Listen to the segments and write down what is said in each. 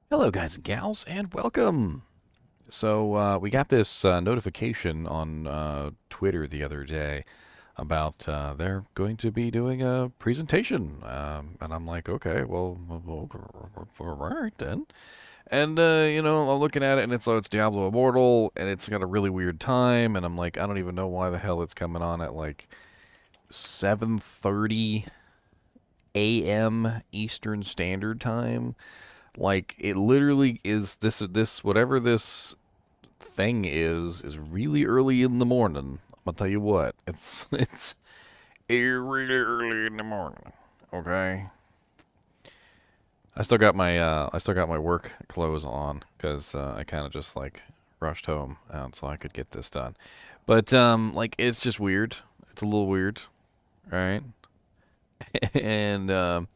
Hello, guys and gals, and welcome. So we got this notification on Twitter the other day about they're going to be doing a presentation, and I'm like, okay, well, all right then. And I'm looking at it, and it's Diablo Immortal, and it's got a really weird time, and I'm like, I don't even know why the hell it's coming on at like 7:30 a.m. Eastern Standard Time. Like it literally is this whatever this thing is really early in the morning. I'm gonna tell you what, it's really early in the morning. Okay, I still got my work clothes on because I kind of just like rushed home out so I could get this done. But like it's just weird. It's a little weird, right? And I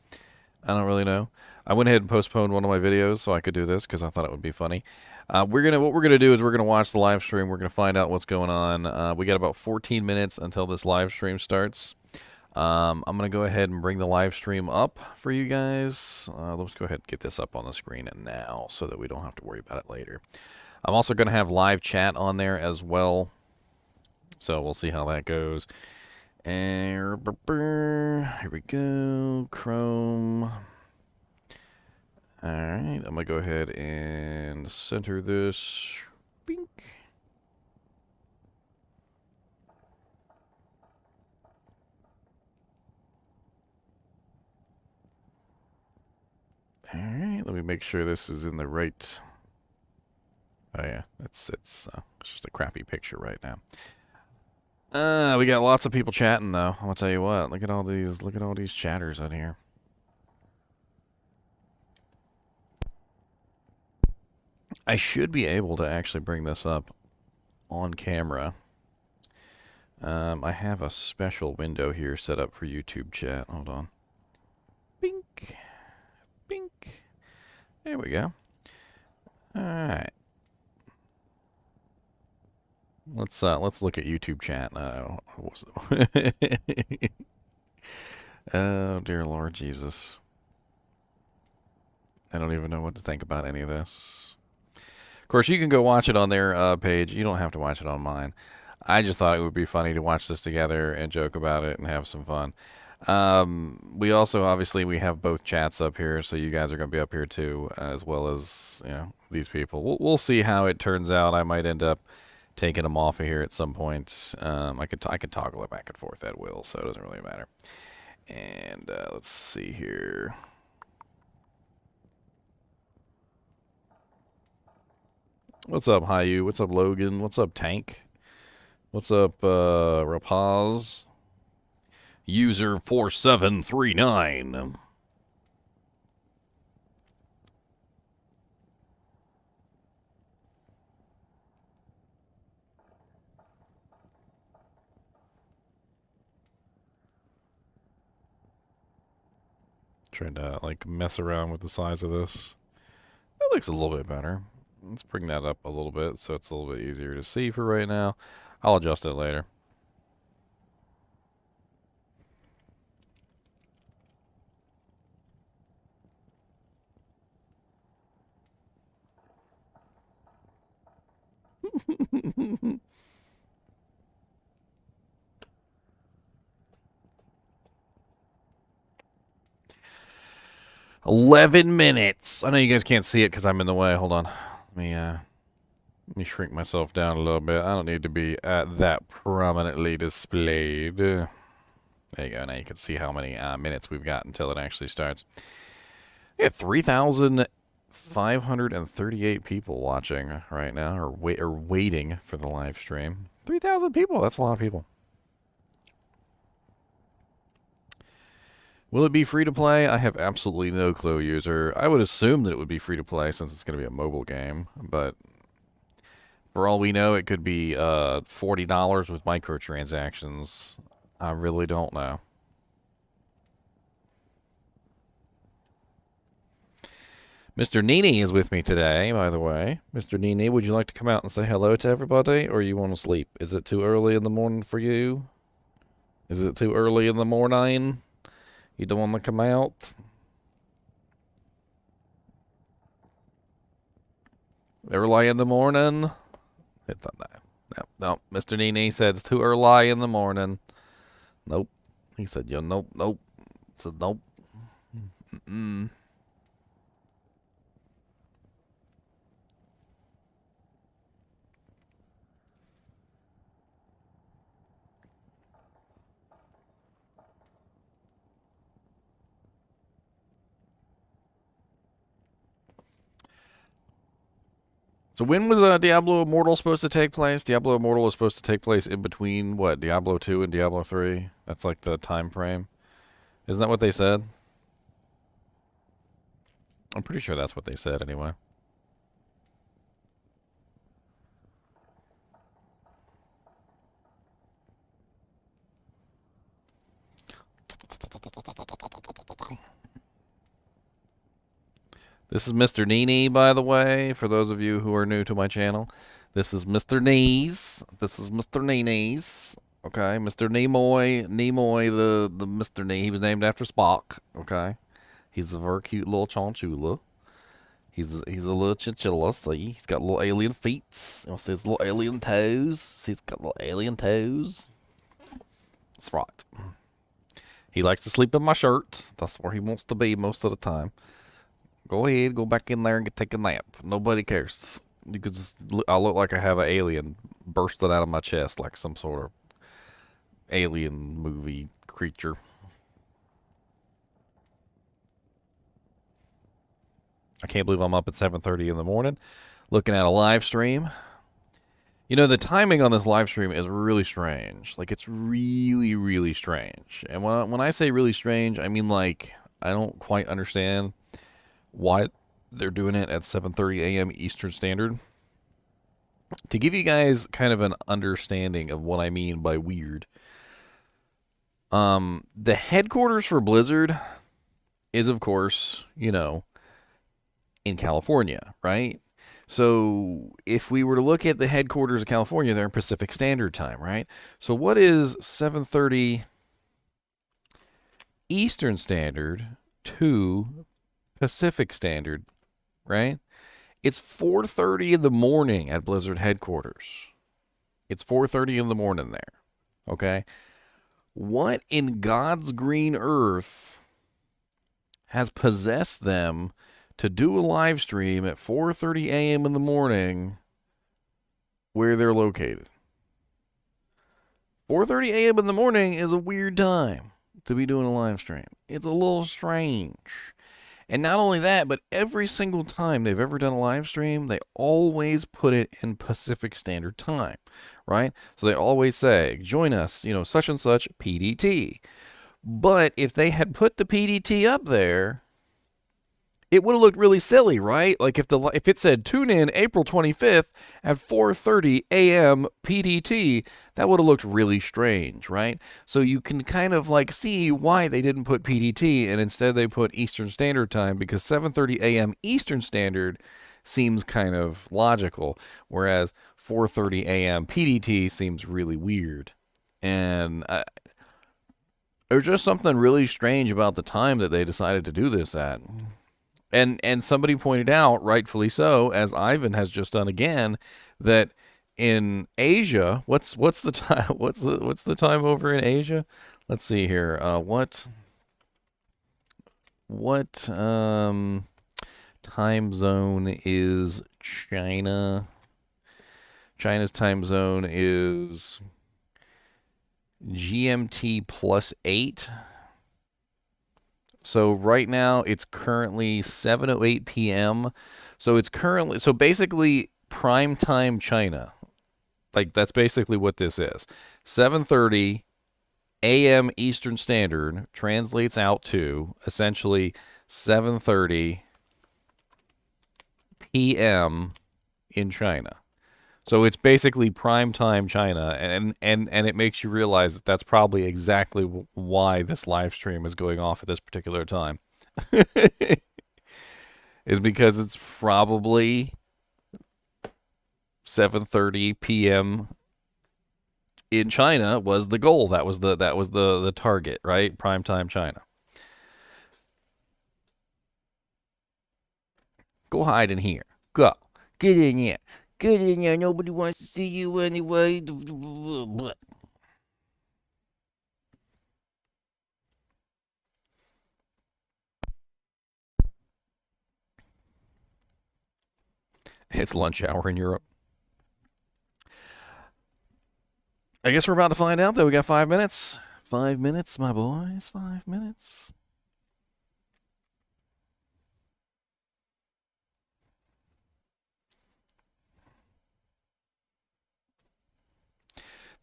don't really know. I went ahead and postponed one of my videos so I could do this because I thought it would be funny. What we're gonna do is we're gonna watch the live stream. We're gonna find out what's going on. We got about 14 minutes until this live stream starts. I'm gonna go ahead and bring the live stream up for you guys. Let's go ahead and get this up on the screen and now so that we don't have to worry about it later. I'm also gonna have live chat on there as well, so we'll see how that goes. And here we go, Chrome. Alright, I'm going to go ahead and center this. Bink. Alright, let me make sure this is in the right... Oh yeah, it's just a crappy picture right now. We got lots of people chatting though. I'll tell you what, look at all these chatters out here. I should be able to actually bring this up on camera. I have a special window here set up for YouTube chat. Hold on. Bink. Bink. There we go. Alright. Let's look at YouTube chat. Oh dear Lord Jesus. I don't even know what to think about any of this. Of course, you can go watch it on their page. You don't have to watch it on mine. I just thought it would be funny to watch this together and joke about it and have some fun. We also obviously we have both chats up here, so you guys are going to be up here too, as well as these people. We'll see how it turns out. I might end up taking them off of here at some point. I could toggle it back and forth at will, so it doesn't really matter. And let's see here. What's up, Hayu? What's up, Logan? What's up, Tank? What's up, Rapaz? User 4739. Trying to like mess around with the size of this. That looks a little bit better. Let's bring that up a little bit so it's a little bit easier to see for right now. I'll adjust it later. "11 minutes. I know you guys can't see it because I'm in the way. Hold on. Let me shrink myself down a little bit. I don't need to be that prominently displayed. There you go. Now you can see how many minutes we've got until it actually starts. We have 3,538 people watching right now, or waiting for the live stream. 3,000 people. That's a lot of people. Will it be free to play? I have absolutely no clue, user. I would assume that it would be free to play since it's going to be a mobile game, but for all we know, it could be $40 with microtransactions. I really don't know. Mr. NiNi is with me today, by the way. Mr. NiNi, would you like to come out and say hello to everybody, or you want to sleep? Is it too early in the morning for you? Is it too early in the morning? You don't want to come out? Early in the morning. Hit that now. No, Mr. NiNi said it's too early in the morning. Nope. He said, yo, nope, nope. I said, nope. Mm-mm. So when was Diablo Immortal supposed to take place? Diablo Immortal was supposed to take place in between, what, Diablo 2 and Diablo 3? That's like the time frame. Isn't that what they said? I'm pretty sure that's what they said anyway. This is Mr. NiNi, by the way, for those of you who are new to my channel. This is Mr. Knees. This is Mr. NiNi's. Okay, Mr. Nimoy. Nimoy, the Mr. Knee. He was named after Spock. Okay. He's a very cute little Chinchilla. He's a little chinchilla. See, he's got little alien feet. You see his little alien toes. See, he's got little alien toes. That's right. He likes to sleep in my shirt. That's where he wants to be most of the time. Go ahead, go back in there and take a nap. Nobody cares. You could I look like I have an alien bursting out of my chest like some sort of alien movie creature. I can't believe I'm up at 7:30 in the morning looking at a live stream. You know, the timing on this live stream is really strange. Like, it's really, really strange. And when I say really strange, I mean, like, I don't quite understand why they're doing it at 7:30 a.m. Eastern Standard. To give you guys kind of an understanding of what I mean by weird, the headquarters for Blizzard is, of course, you know, in California, right? So if we were to look at the headquarters of California, they're in Pacific Standard Time, right? So what is 7:30 Eastern Standard to Pacific Standard, right? It's 4:30 in the morning at Blizzard headquarters. It's 4:30 in the morning there, okay? What in God's green earth has possessed them to do a live stream at 4:30 a.m. in the morning where they're located? 4:30 a.m. in the morning is a weird time to be doing a live stream. It's a little strange. And not only that, but every single time they've ever done a live stream, they always put it in Pacific Standard Time, right? So they always say, join us, you know, such and such PDT. But if they had put the PDT up there, it would have looked really silly, right? Like if it said tune in April 25th at 4:30 a.m. PDT, that would have looked really strange, right? So you can kind of like see why they didn't put PDT and instead they put Eastern Standard Time, because 7:30 a.m. Eastern Standard seems kind of logical, whereas 4:30 a.m. PDT seems really weird. And there's just something really strange about the time that they decided to do this at. And somebody pointed out, rightfully so, as Ivan has just done again, that in Asia, what's the time? What's the time over in Asia? Let's see here. What time zone is China? China's time zone is GMT +8. So right now it's currently 7:08 p.m. So it's currently, so basically prime time China. Like that's basically what this is. 7:30 a.m. Eastern Standard translates out to essentially 7:30 p.m. in China. So it's basically prime time China, and it makes you realize that that's probably exactly why this live stream is going off at this particular time. Is because it's probably 7:30 p.m. in China was the goal. That was the target, right? Prime time China. Go hide in here. Go. Get in here. Get in here. Nobody wants to see you anyway. It's lunch hour in Europe. I guess we're about to find out, though. We got 5 minutes. 5 minutes, my boys. 5 minutes.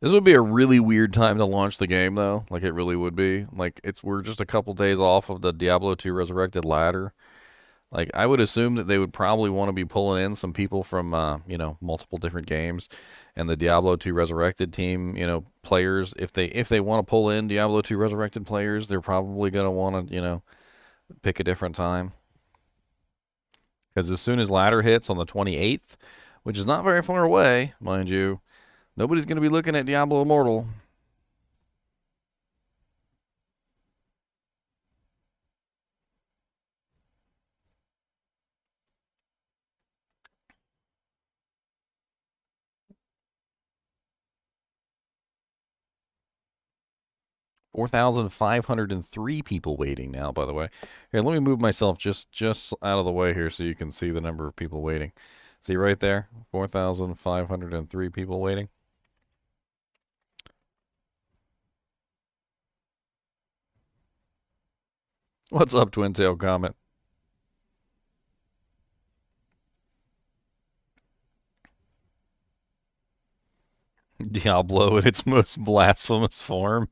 This would be a really weird time to launch the game, though. Like, it really would be. Like, we're just a couple days off of the Diablo 2 Resurrected ladder. Like, I would assume that they would probably want to be pulling in some people from, multiple different games, and the Diablo 2 Resurrected team, players. If they want to pull in Diablo 2 Resurrected players, they're probably going to want to, pick a different time. Because as soon as ladder hits on the 28th, which is not very far away, mind you, nobody's going to be looking at Diablo Immortal. 4,503 people waiting now, by the way. Here, let me move myself just out of the way here so you can see the number of people waiting. See right there? 4,503 people waiting. What's up, Twin Tail Comet? Diablo in its most blasphemous form.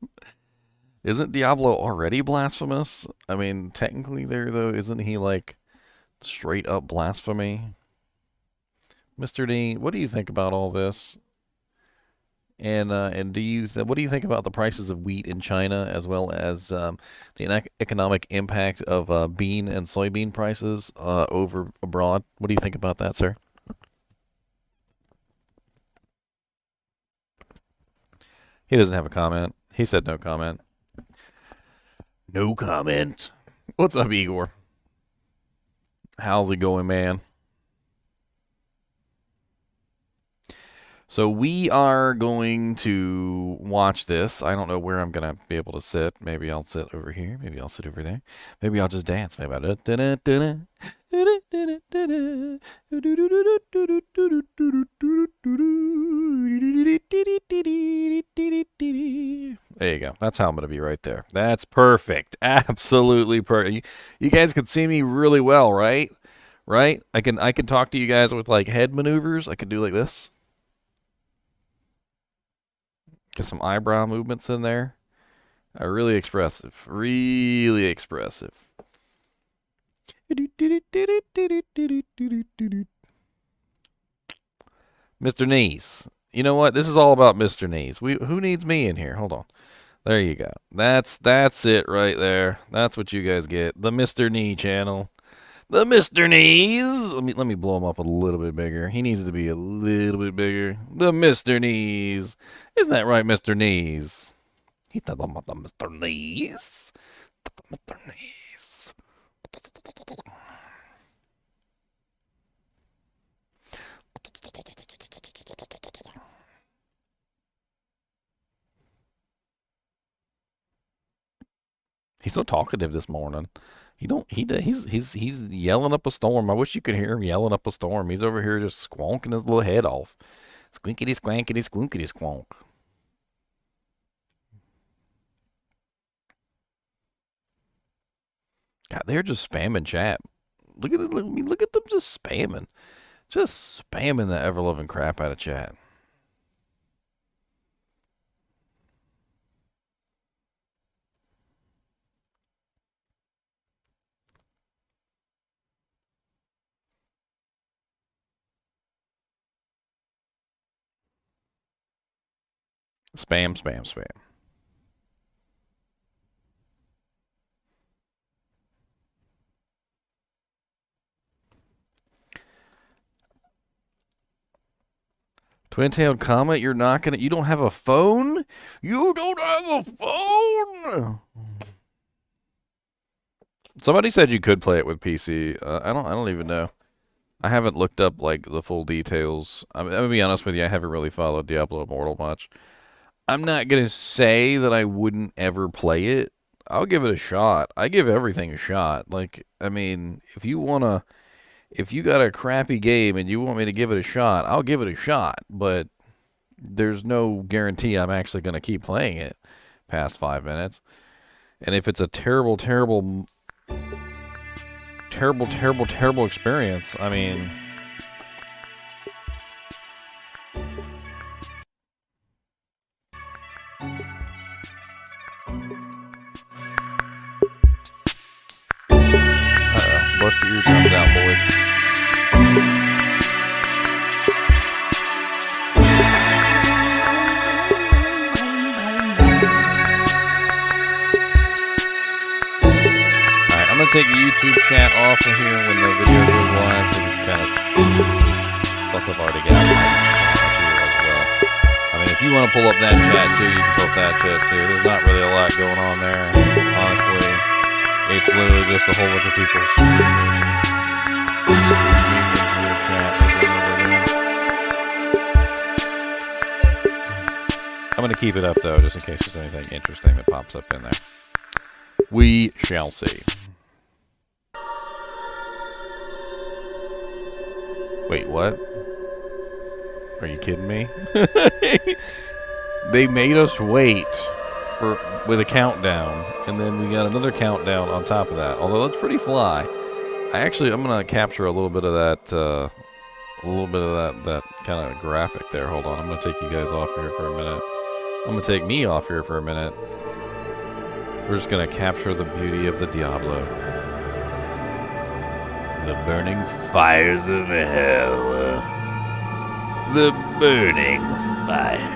Isn't Diablo already blasphemous? I mean, technically there, though, isn't he, like, straight up blasphemy? Mr. D, what do you think about all this? And what do you think about the prices of wheat in China, as well as the economic impact of bean and soybean prices over abroad? What do you think about that, sir? He doesn't have a comment. He said no comment. No comment. What's up, Igor? How's it going, man? So we are going to watch this. I don't know where I'm going to be able to sit. Maybe I'll sit over here. Maybe I'll sit over there. Maybe I'll just dance. Maybe I'll... There you go. That's how I'm going to be right there. That's perfect. Absolutely perfect. You guys can see me really well, right? Right? I can talk to you guys with like head maneuvers. I can do like this. Get some eyebrow movements in there. Really expressive. Really expressive. Mr. Knees. You know what? This is all about Mr. Knees. Who needs me in here? Hold on. There you go. That's it right there. That's what you guys get. The Mr. Knee channel. The Mr. Knees. Let me blow him up a little bit bigger. He needs to be a little bit bigger. The Mr. Knees. Isn't that right, Mr. Knees? He's the Mr. Knees. The Mr. Knees. He's so talkative this morning. He's yelling up a storm. I wish you could hear him yelling up a storm. He's over here just squonking his little head off. Squinkity squankity squinkity squonk. God, they're just spamming chat. Look at it. Look at them just spamming. Just spamming the ever loving crap out of chat. Spam, spam, spam. Twin-tailed comet, you don't have a phone? You don't have a phone? Somebody said you could play it with PC. I don't even know. I haven't looked up like the full details. I'm gonna be honest with you. I haven't really followed Diablo Immortal much. I'm not gonna say that I wouldn't ever play it. I'll give it a shot. I give everything a shot. Like, I mean, if you got a crappy game and you want me to give it a shot, I'll give it a shot. But there's no guarantee I'm actually gonna keep playing it past 5 minutes. And if it's a terrible experience, I mean, bust your eardrums out, boys. Alright, I'm gonna take the YouTube chat off of here when the video goes live because it's kind of. Plus, I've already got my chat up here as well. I mean, if you want to pull up that chat too, you can pull up that chat too. There's not really a lot going on there, honestly. It's literally just a whole bunch of people I'm going to keep it up, though, just in case there's anything interesting that pops up in there. We shall see. Wait, what? Are you kidding me? They made us wait with a countdown, and then we got another countdown on top of that. Although that's pretty fly. I'm gonna capture a little bit of that, that kind of graphic there. Hold on, I'm gonna take you guys off here for a minute. I'm gonna take me off here for a minute. We're just gonna capture the beauty of the Diablo, the burning fires of hell, the burning fires.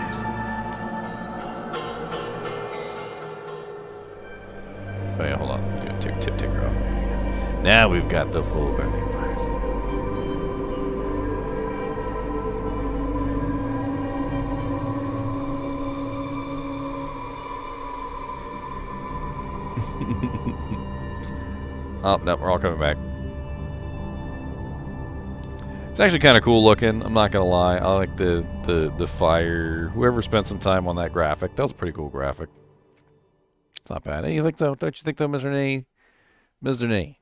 Oh yeah, hold on. I'm gonna do a ticker off there. Now we've got the full burning fires. Oh, no, we're all coming back. It's actually kind of cool looking. I'm not gonna lie. I like the fire. Whoever spent some time on that graphic, that was a pretty cool graphic. It's not bad. You think so? Don't you think so, Mr. Knee? Mr. Knee,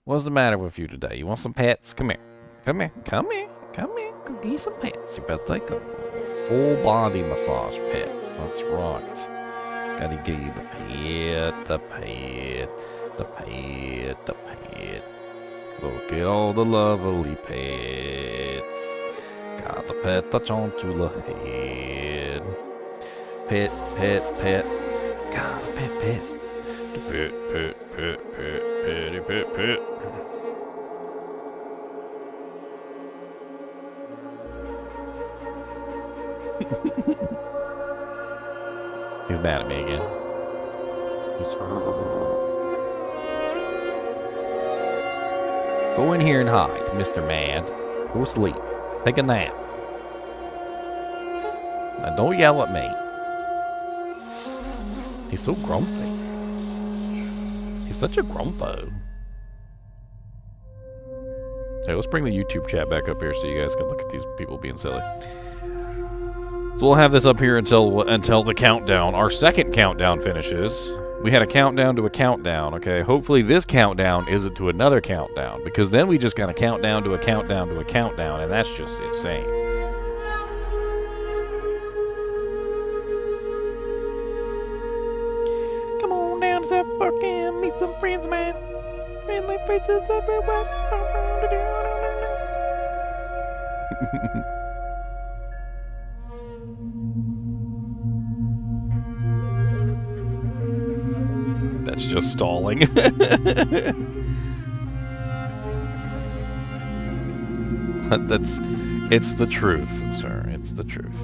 what's the matter with you today? You want some pets? Come here. Come here. Come here. Come here. Go get some pets. You better take a full body massage pets. That's right. Gotta give you the pet, the pet, the pet, the pet. Look at all the lovely pets. Got the pet touch onto the head. Pet, pet, pet. Got a pet, pet. Pet, pet, pet, pet, petty, pet, pet. He's mad at me again. Go in here and hide, Mr. Mad. Go sleep. Take a nap. Now don't yell at me. He's so grumpy. He's such a grumpo. Hey, let's bring the YouTube chat back up here so you guys can look at these people being silly. So we'll have this up here until the countdown, our second countdown finishes. We had a countdown to a countdown, okay? Hopefully this countdown isn't to another countdown, because then we just got a countdown to a countdown to a countdown, and that's just insane. Come on down to South Park and meet some friends, man. Friendly faces everywhere. That's just stalling. It's the truth, sir. It's the truth.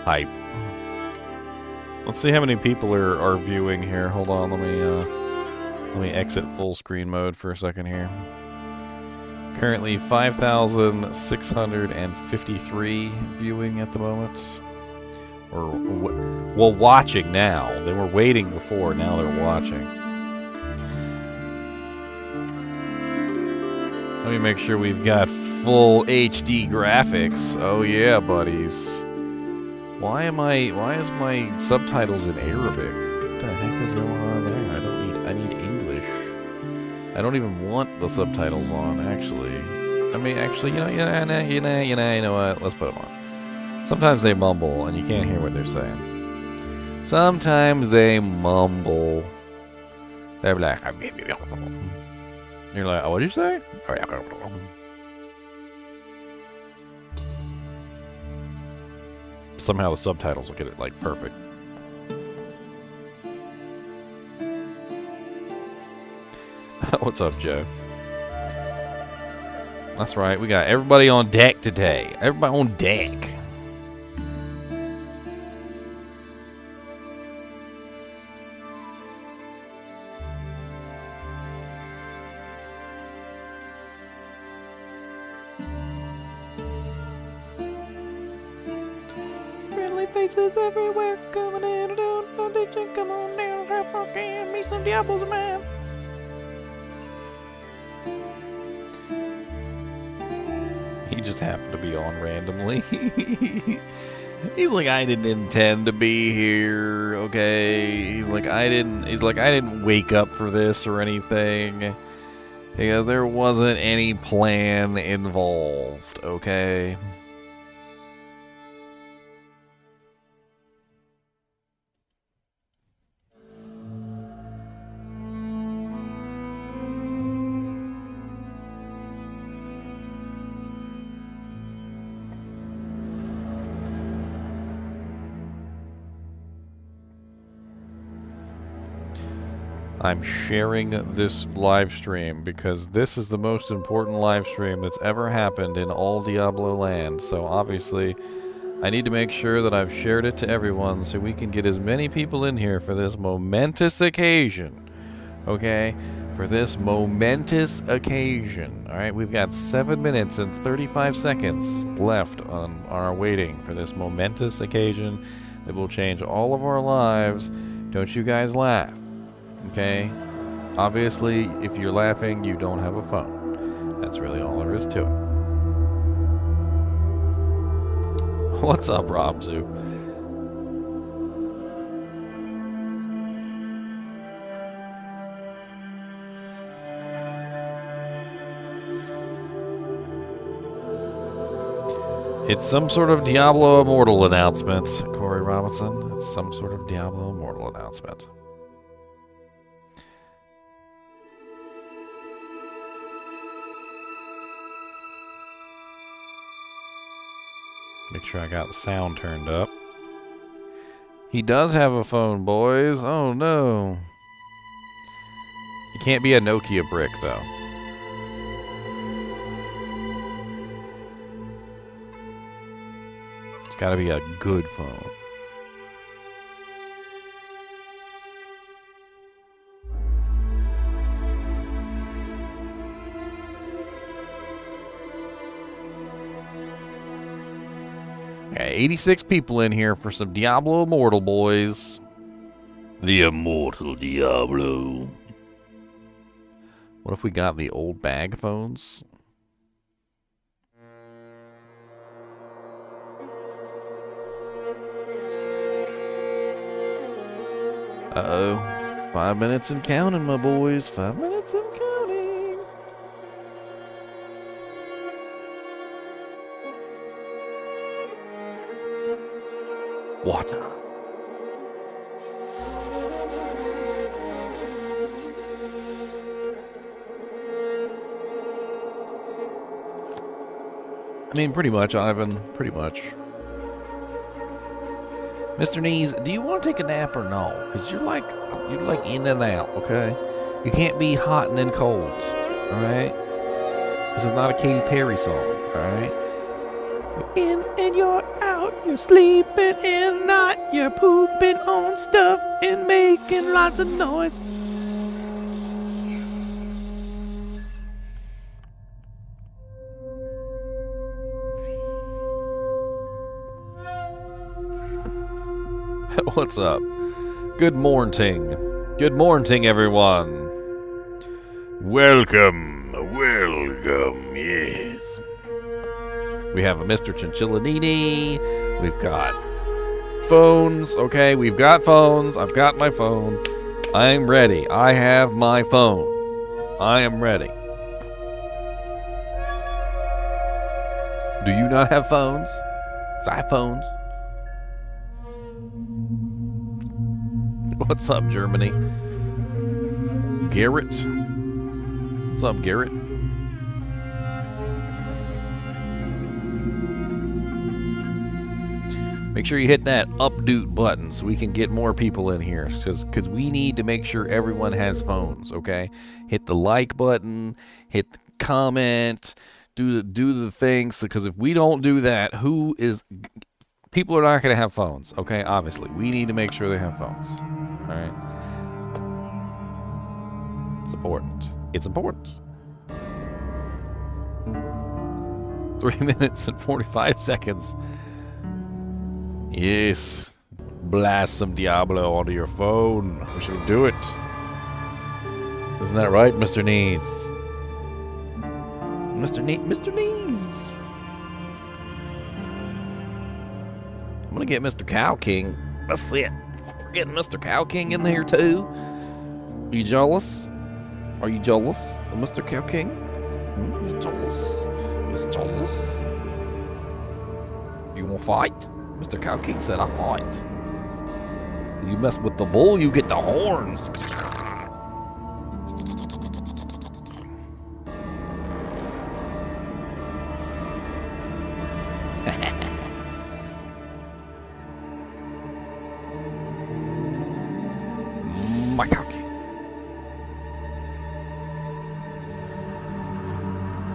Hype. Let's see how many people are viewing here. Hold on, let me exit full screen mode for a second here. Currently 5,653 viewing at the moment. Or, well, watching now. They were waiting before, now they're watching. Let me make sure we've got full HD graphics. Oh yeah, buddies. Why is my subtitles in Arabic? What the heck is going on there? I need English. I don't even want the subtitles on, actually. I mean, actually, you know what? Let's put them on. Sometimes they mumble, and you can't hear what they're saying. Sometimes they mumble. They're like, you're like, oh, what'd you say? Somehow the subtitles will get it, like, perfect. What's up, Joe? That's right, we got everybody on deck today. Everybody on deck. Faces everywhere, coming in and out, audition, come on down, rap again, meet some Diablos, man. He just happened to be on randomly. He's like, I didn't intend to be here, okay? He's like, I didn't wake up for this or anything. Because there wasn't any plan involved, okay? I'm sharing this live stream because this is the most important live stream that's ever happened in all Diablo land. So obviously, I need to make sure that I've shared it to everyone so we can get as many people in here for this momentous occasion. Okay? For this momentous occasion. Alright, we've got 7 minutes and 35 seconds left on our waiting for this momentous occasion that will change all of our lives. Don't you guys laugh. Okay? Obviously, if you're laughing, you don't have a phone. That's really all there is to it. What's up, Robzu? It's some sort of Diablo Immortal announcement, Corey Robinson. It's some sort of Diablo Immortal announcement. Make sure I got the sound turned up. He does have a phone, boys. Oh, no. It can't be a Nokia brick, though. It's got to be a good phone. Got 86 people in here for some Diablo Immortal, boys. The Immortal Diablo. What if we got the old bag phones? Uh-oh. 5 minutes and counting, my boys. 5 minutes and counting. Water. I mean, pretty much, Ivan. Pretty much. Mr. Knees, do you want to take a nap or no? Because you're like in and out, okay? You can't be hot and then cold, all right? This is not a Katy Perry song, all right? You're in and you're out. You're sleeping and not. You're pooping on stuff and making lots of noise. What's up? Good morning. Good morning, everyone. Welcome, yes. We have a Mr. Chinchilla NiNi. We've got phones, okay? We've got phones. I've got my phone. I'm ready. I have my phone. I am ready. Do you not have phones? 'Cause I have phones. What's up, Germany? Garrett? What's up, Garrett? Make sure you hit that update button so we can get more people in here. Because we need to make sure everyone has phones, okay? Hit the like button, hit the comment, do the things. Because if we don't do that, people are not going to have phones, okay? Obviously, we need to make sure they have phones. All right. It's important. It's important. 3 minutes and 45 seconds. Yes. Blast some Diablo onto your phone. We should do it. Isn't that right, Mr. Knees? Mr. Knees. I'm gonna get Mr. Cow King. That's it. We're getting Mr. Cow King in here too. Are you jealous? Are you jealous of Mr. Cow King? You jealous? He's jealous. You wanna fight? Mr. Cow King said I fight. You mess with the bull, you get the horns. My Cow King.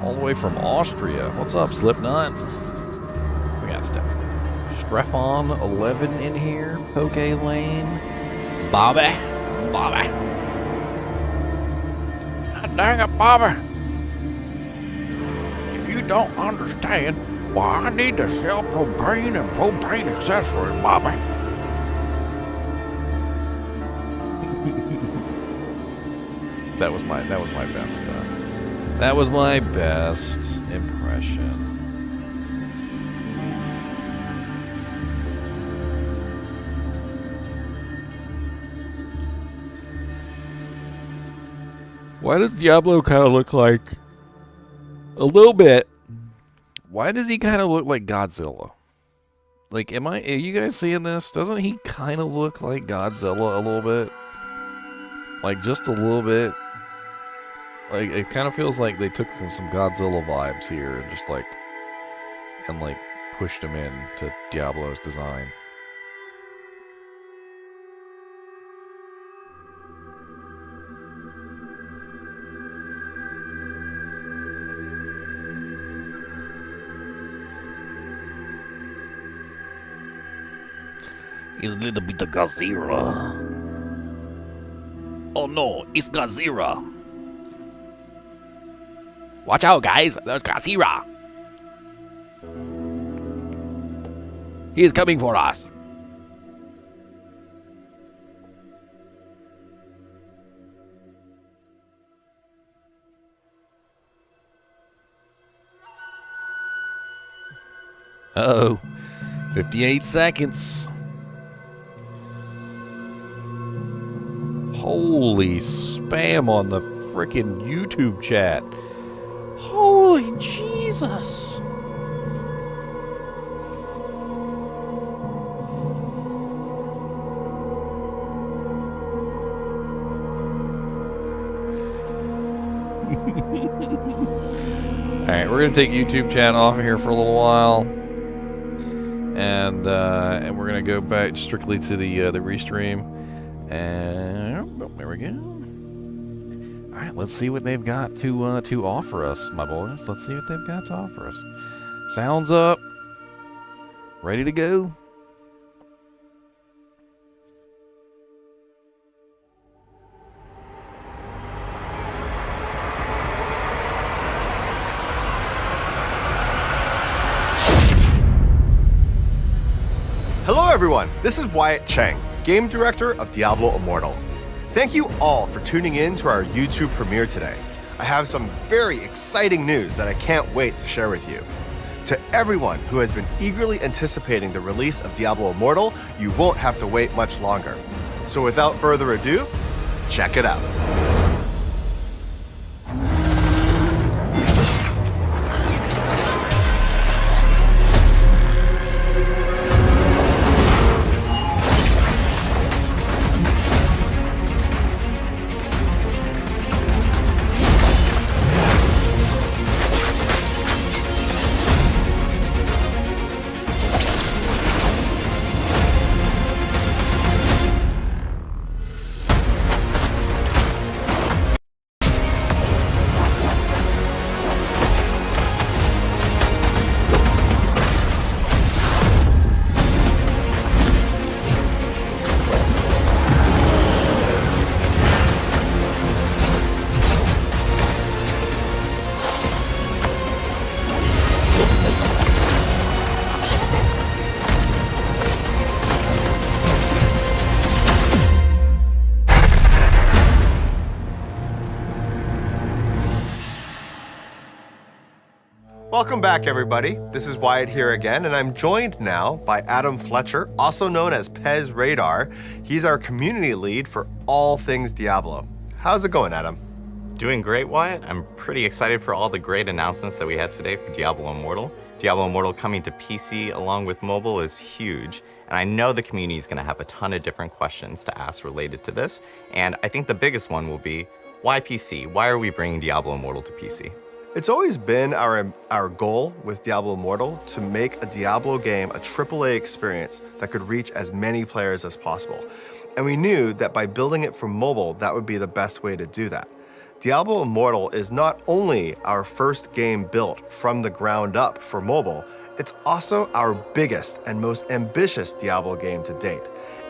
All the way from Austria. What's up, Slipknot? We got stuff. Strefon 11 in here. Poke Lane. Bobby. God dang it, Bobby. If you don't understand why I need to sell propane and propane accessories, Bobby. That was my best. That was my best impression. Why does Diablo kind of look like a little bit? Why does he kind of look like Godzilla? Like, are you guys seeing this? Doesn't he kind of look like Godzilla a little bit? Like, just a little bit. Like, it kind of feels like they took some Godzilla vibes here and just pushed him into Diablo's design. It's a little bit of Godzilla. Oh no, it's Godzilla. Watch out, guys. There's Godzilla. He is coming for us. Uh-oh. 58 seconds. Holy spam on the frickin' YouTube chat. Holy Jesus. Alright, we're going to take YouTube chat off of here for a little while. And we're going to go back strictly to the restream. And there we go. All right, let's see what they've got to offer us, my boys. Let's see what they've got to offer us. Sounds up. Ready to go? Hello everyone, this is Wyatt Cheng, Game Director of Diablo Immortal. Thank you all for tuning in to our YouTube premiere today. I have some very exciting news that I can't wait to share with you. To everyone who has been eagerly anticipating the release of Diablo Immortal, you won't have to wait much longer. So without further ado, check it out. Welcome back, everybody. This is Wyatt here again, and I'm joined now by Adam Fletcher, also known as Pez Radar. He's our community lead for all things Diablo. How's it going, Adam? Doing great, Wyatt. I'm pretty excited for all the great announcements that we had today for Diablo Immortal. Diablo Immortal coming to PC along with mobile is huge, and I know the community is going to have a ton of different questions to ask related to this, and I think the biggest one will be, why PC? Why are we bringing Diablo Immortal to PC? It's always been our goal with Diablo Immortal to make a Diablo game a AAA experience that could reach as many players as possible. And we knew that by building it for mobile, that would be the best way to do that. Diablo Immortal is not only our first game built from the ground up for mobile, it's also our biggest and most ambitious Diablo game to date.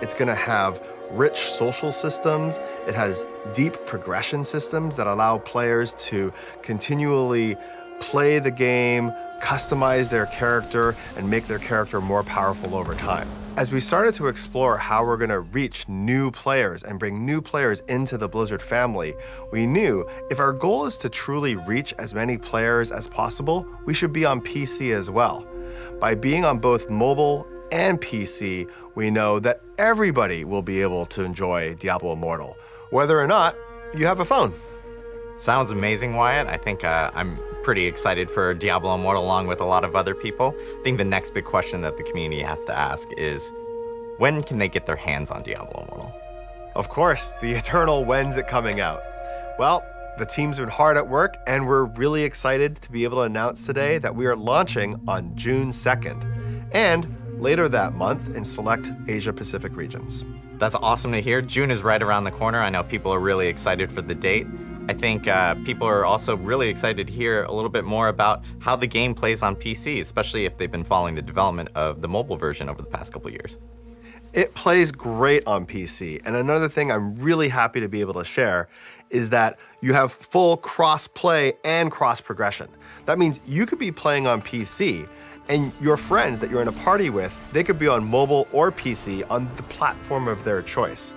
It's going to have rich social systems. It has deep progression systems that allow players to continually play the game, customize their character, and make their character more powerful over time. As we started to explore how we're going to reach new players and bring new players into the Blizzard family, we knew if our goal is to truly reach as many players as possible, we should be on PC as well. By being on both mobile and PC, we know that everybody will be able to enjoy Diablo Immortal, whether or not you have a phone. Sounds amazing, Wyatt. I think I'm pretty excited for Diablo Immortal along with a lot of other people. I think the next big question that the community has to ask is, when can they get their hands on Diablo Immortal? Of course, the eternal when's it coming out? Well, the team's been hard at work, and we're really excited to be able to announce today that we are launching on June 2nd. And later that month in select Asia-Pacific regions. That's awesome to hear. June is right around the corner. I know people are really excited for the date. I think people are also really excited to hear a little bit more about how the game plays on PC, especially if they've been following the development of the mobile version over the past couple years. It plays great on PC. And another thing I'm really happy to be able to share is that you have full cross-play and cross-progression. That means you could be playing on PC, and your friends that you're in a party with, they could be on mobile or PC on the platform of their choice.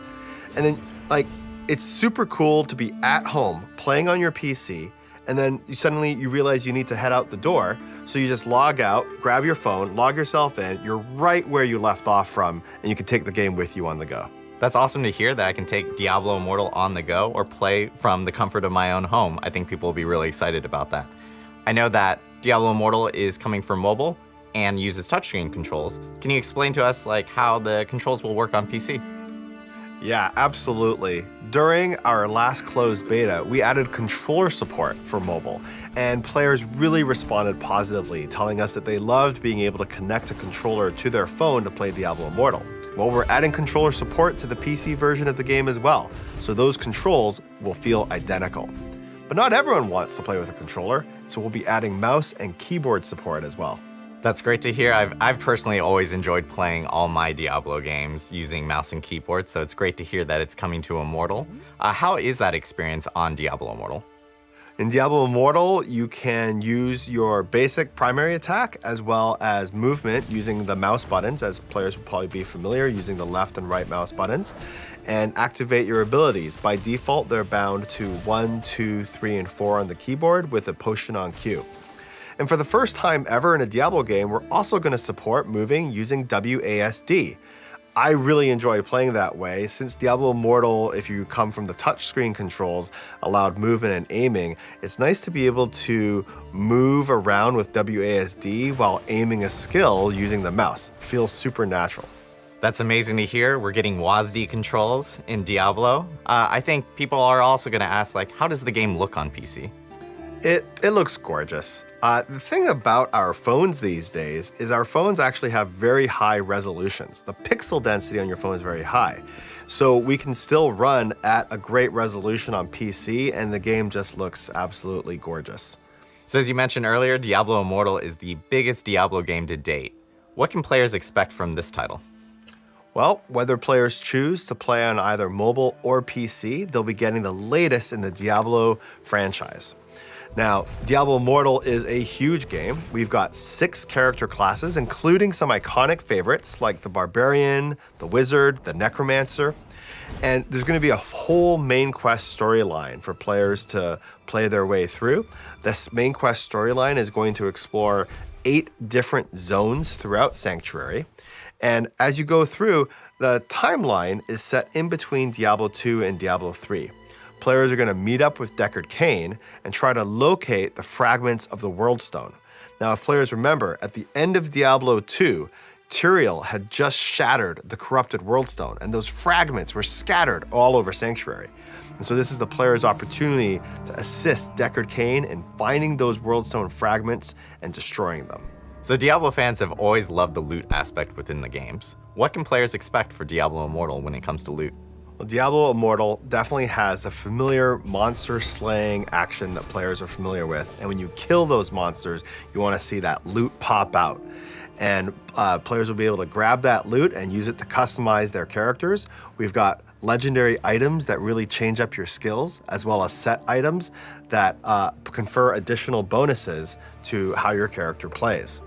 And then, it's super cool to be at home playing on your PC, and then you realize you need to head out the door, so you just log out, grab your phone, log yourself in, you're right where you left off from, and you can take the game with you on the go. That's awesome to hear that I can take Diablo Immortal on the go or play from the comfort of my own home. I think people will be really excited about that. I know that Diablo Immortal is coming for mobile and uses touchscreen controls. Can you explain to us how the controls will work on PC? Yeah, absolutely. During our last closed beta, we added controller support for mobile, and players really responded positively, telling us that they loved being able to connect a controller to their phone to play Diablo Immortal. Well, we're adding controller support to the PC version of the game as well, so those controls will feel identical. But not everyone wants to play with a controller, so we'll be adding mouse and keyboard support as well. That's great to hear. I've personally always enjoyed playing all my Diablo games using mouse and keyboard, so it's great to hear that it's coming to Immortal. How is that experience on Diablo Immortal? In Diablo Immortal, you can use your basic primary attack as well as movement using the mouse buttons, as players will probably be familiar, using the left and right mouse buttons, and activate your abilities. By default, they're bound to 1, 2, 3, and 4 on the keyboard with a potion on Q. And for the first time ever in a Diablo game, we're also going to support moving using WASD. I really enjoy playing that way. Since Diablo Immortal, if you come from the touchscreen controls, allowed movement and aiming, it's nice to be able to move around with WASD while aiming a skill using the mouse. Feels super natural. That's amazing to hear. We're getting WASD controls in Diablo. I think people are also going to ask, like, how does the game look on PC? It looks gorgeous. The thing about our phones these days is our phones actually have very high resolutions. The pixel density on your phone is very high. So we can still run at a great resolution on PC, and the game just looks absolutely gorgeous. So as you mentioned earlier, Diablo Immortal is the biggest Diablo game to date. What can players expect from this title? Well, whether players choose to play on either mobile or PC, they'll be getting the latest in the Diablo franchise. Now, Diablo Immortal is a huge game. We've got 6 character classes, including some iconic favorites like the Barbarian, the Wizard, the Necromancer. And there's going to be a whole main quest storyline for players to play their way through. This main quest storyline is going to explore 8 different zones throughout Sanctuary. And as you go through, the timeline is set in between Diablo 2 and Diablo 3. Players are going to meet up with Deckard Cain and try to locate the fragments of the World Stone. Now, if players remember, at the end of Diablo 2, Tyrael had just shattered the corrupted World Stone, and those fragments were scattered all over Sanctuary. And so this is the player's opportunity to assist Deckard Cain in finding those World Stone fragments and destroying them. So Diablo fans have always loved the loot aspect within the games. What can players expect for Diablo Immortal when it comes to loot? Well, Diablo Immortal definitely has the familiar monster slaying action that players are familiar with. And when you kill those monsters, you want to see that loot pop out. And players will be able to grab that loot and use it to customize their characters. We've got legendary items that really change up your skills, as well as set items that confer additional bonuses to how your character plays.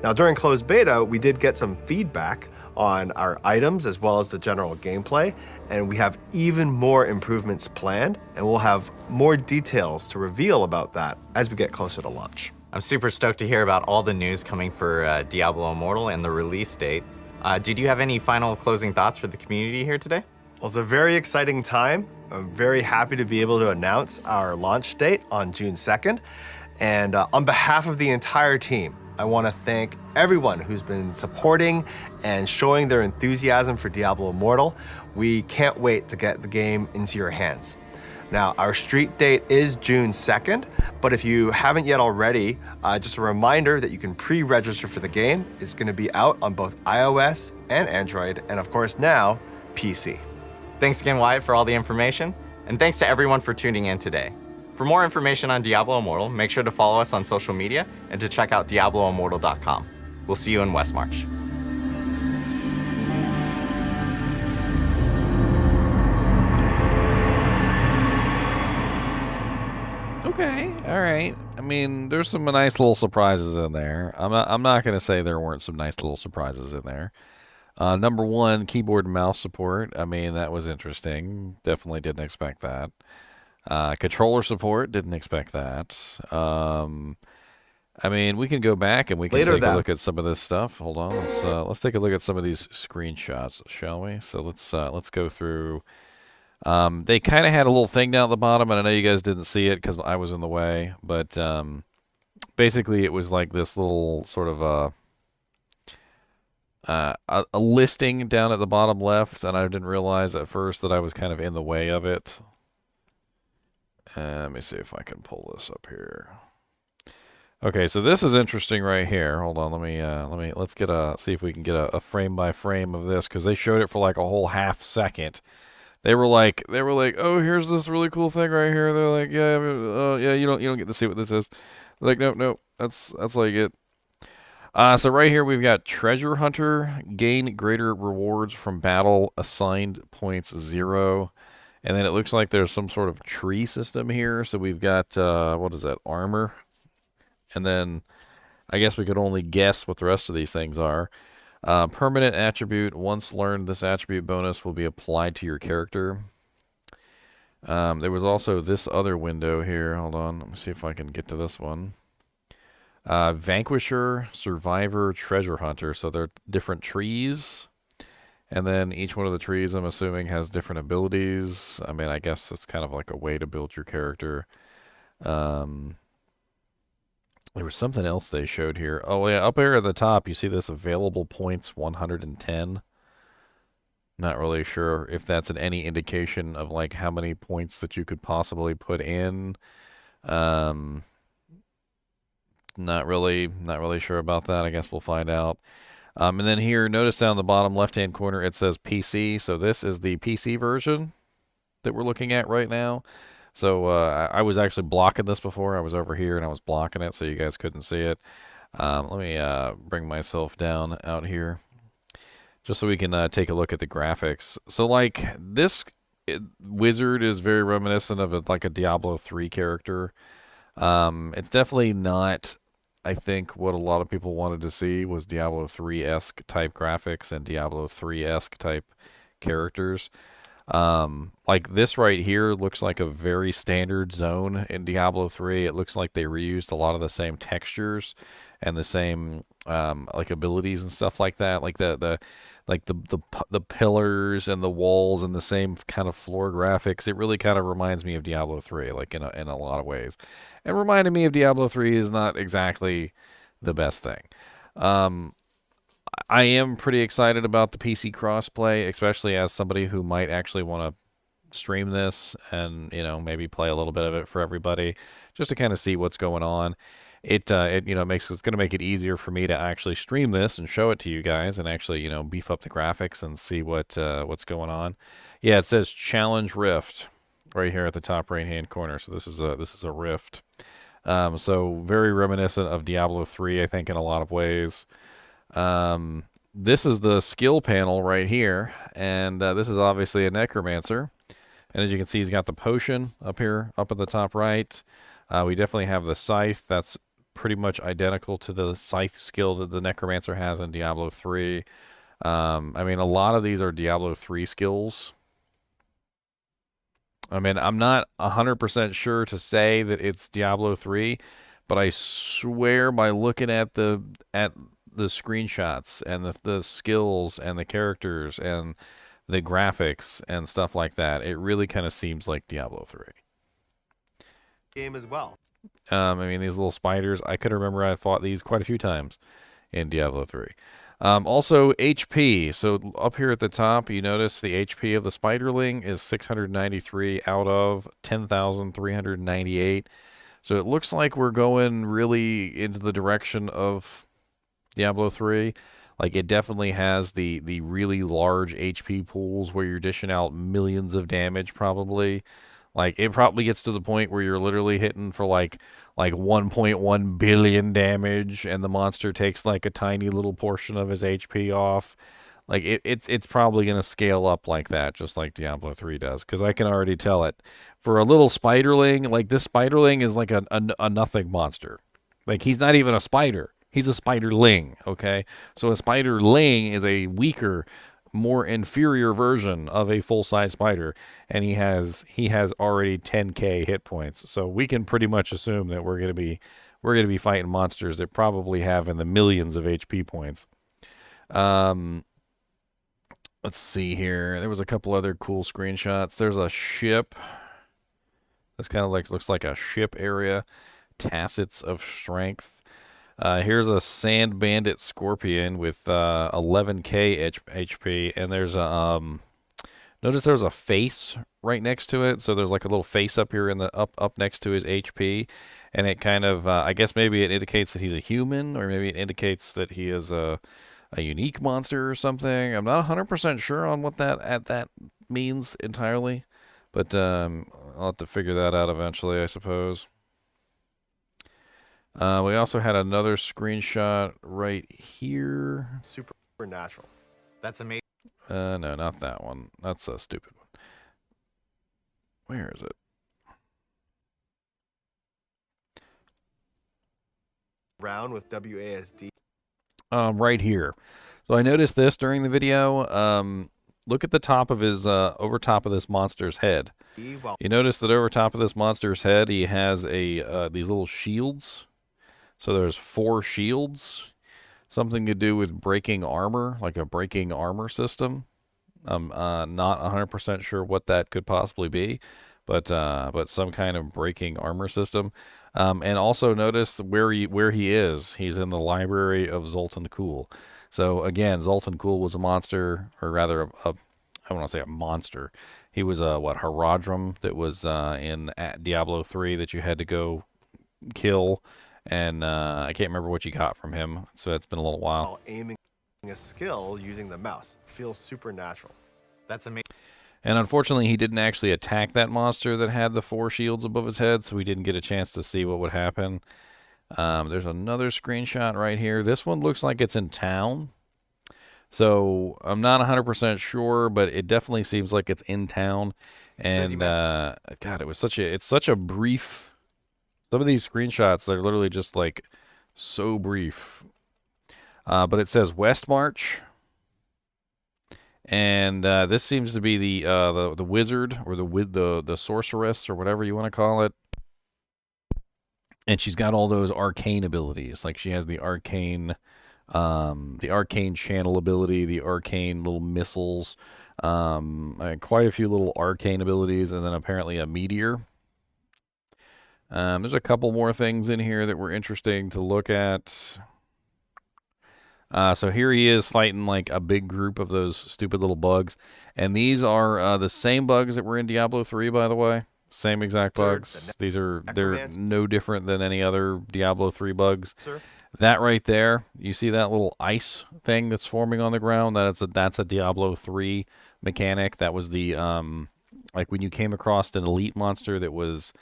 Now, during closed beta, we did get some feedback on our items as well as the general gameplay, and we have even more improvements planned, and we'll have more details to reveal about that as we get closer to launch. I'm super stoked to hear about all the news coming for Diablo Immortal and the release date. Did you have any final closing thoughts for the community here today? Well, it's a very exciting time. I'm very happy to be able to announce our launch date on June 2nd. And on behalf of the entire team, I want to thank everyone who's been supporting and showing their enthusiasm for Diablo Immortal. We can't wait to get the game into your hands. Now, our street date is June 2nd, but if you haven't yet already, just a reminder that you can pre-register for the game. It's going to be out on both iOS and Android, and of course now, PC. Thanks again, Wyatt, for all the information, and thanks to everyone for tuning in today. For more information on Diablo Immortal, make sure to follow us on social media and to check out DiabloImmortal.com. We'll see you in Westmarch. Okay, all right. I mean, there's some nice little surprises in there. I'm not going to say there weren't some nice little surprises in there. Number 1, keyboard and mouse support. I mean, that was interesting. Definitely didn't expect that. Controller support, didn't expect that. I mean, we can go back and we can take a look at some of this stuff. Hold on, let's take a look at some of these screenshots, shall we? So let's go through. They kind of had a little thing down at the bottom, and I know you guys didn't see it because I was in the way. But basically, it was like this little sort of a listing down at the bottom left, and I didn't realize at first that I was kind of in the way of it. Let me see if I can pull this up here. Okay, so this is interesting right here. Hold on, let's see if we can get a frame by frame of this, because they showed it for like a whole half second. They were like, oh, here's this really cool thing right here. They're like, yeah, you don't get to see what this is. They're like, nope, that's like it. So right here we've got Treasure Hunter, gain greater rewards from battle, assigned points 0. And then it looks like there's some sort of tree system here. So we've got, what is that, armor? And then I guess we could only guess what the rest of these things are. Permanent attribute. Once learned, this attribute bonus will be applied to your character. There was also this other window here. Hold on. Let me see if I can get to this one. Vanquisher, Survivor, Treasure Hunter. So they're different trees. And then each one of the trees, I'm assuming, has different abilities. I mean, I guess it's kind of like a way to build your character. There was something else they showed here. Oh, yeah, up here at the top, you see this available points 110. Not really sure if that's any indication of like how many points that you could possibly put in. Not really sure about that. I guess we'll find out. And then here, notice down the bottom left-hand corner, it says PC. So this is the PC version that we're looking at right now. So I was actually blocking this before. I was over here and I was blocking it so you guys couldn't see it. Let me bring myself down out here just so we can take a look at the graphics. So like this wizard is very reminiscent of like a Diablo 3 character. It's definitely not, I think, what a lot of people wanted to see was Diablo 3-esque type graphics and Diablo 3-esque type characters. Like this right here looks like a very standard zone in Diablo 3. It looks like they reused a lot of the same textures and the same like abilities and stuff like that. Like the pillars and the walls and the same kind of floor graphics. It really kind of reminds me of Diablo 3, like in a lot of ways. And reminding me of Diablo 3 is not exactly the best thing. I am pretty excited about the PC crossplay, especially as somebody who might actually want to stream this and, you know, maybe play a little bit of it for everybody just to kind of see what's going on. It you know, it's going to make it easier for me to actually stream this and show it to you guys and actually, you know, beef up the graphics and see what's going on. Yeah, it says Challenge Rift right here at the top right-hand corner. So this is a Rift. So very reminiscent of Diablo 3, I think, in a lot of ways. This is the skill panel right here, and this is obviously a necromancer. And as you can see, he's got the potion up here, up at the top right. We definitely have the scythe. That's pretty much identical to the scythe skill that the necromancer has in Diablo 3. I mean, a lot of these are Diablo 3 skills. I mean, I'm not 100% sure to say that it's Diablo 3, but I swear by looking at the screenshots and the skills and the characters and the graphics and stuff like that, it really kind of seems like Diablo 3. Game as well. I mean, these little spiders, I could remember I fought these quite a few times in Diablo 3. Also, HP. So up here at the top, you notice the HP of the spiderling is 693 out of 10,398. So it looks like we're going really into the direction of Diablo 3. Like, it definitely has the really large HP pools where you're dishing out millions of damage, probably. Like, it probably gets to the point where you're literally hitting for like 1.1 billion damage, and the monster takes like a tiny little portion of his HP off. Like, it's probably going to scale up like that, just like Diablo 3 does, because I can already tell it. For a little spiderling, like, this spiderling is like a nothing monster. Like, he's not even a spider. He's a spiderling, okay? So a spiderling is a weaker, more inferior version of a full-size spider, and he has already 10k hit points. So we can pretty much assume that we're going to be fighting monsters that probably have in the millions of HP points. Let's see here. There was a couple other cool screenshots. There's a ship. This kind of looks like a ship area. Tacits of Strength. Here's a Sand Bandit Scorpion with 11k HP, and there's a notice there's a face right next to it. So there's like a little face up here in the up next to his HP, and it kind of I guess maybe it indicates that he's a human, or maybe it indicates that he is a unique monster or something. I'm not 100% sure on what that means entirely, but I'll have to figure that out eventually, I suppose. We also had another screenshot right here. Supernatural. That's amazing. No, not that one. That's a stupid one. Where is it? Round with WASD. Right here. So I noticed this during the video. Look at the top of his, over top of this monster's head. You notice that over top of this monster's head, he has a these little shields. So there's 4 shields. Something to do with breaking armor, like a breaking armor system. I'm not 100% sure what that could possibly be, but some kind of breaking armor system. And also notice where he is. He's in the library of Zoltan Kulle. So again, Zoltan Kulle was a monster, or rather, I don't want to say a monster. He was a Haradrim that was in Diablo 3 that you had to go kill, and I can't remember what you got from him. So it's been a little while. Aiming a skill using the mouse feels supernatural. That's amazing. And unfortunately, he didn't actually attack that monster that had the 4 shields above his head, so we didn't get a chance to see what would happen. There's another screenshot right here. This one looks like it's in town. So I'm not 100% sure, but it definitely seems like it's in town. And God, it's such a brief. Some of these screenshots, they're literally just like so brief. But it says West March. And this seems to be the wizard, or the sorceress, or whatever you want to call it. And she's got all those arcane abilities. Like she has the arcane channel ability, the arcane little missiles, quite a few little arcane abilities, and then apparently a meteor. There's a couple more things in here that were interesting to look at. So here he is fighting like a big group of those stupid little bugs. And these are the same bugs that were in Diablo 3, by the way. Same exact bugs. They're no different than any other Diablo 3 bugs. Sir? That right there, you see that little ice thing that's forming on the ground? That's a Diablo 3 mechanic. That was the like when you came across an elite monster that was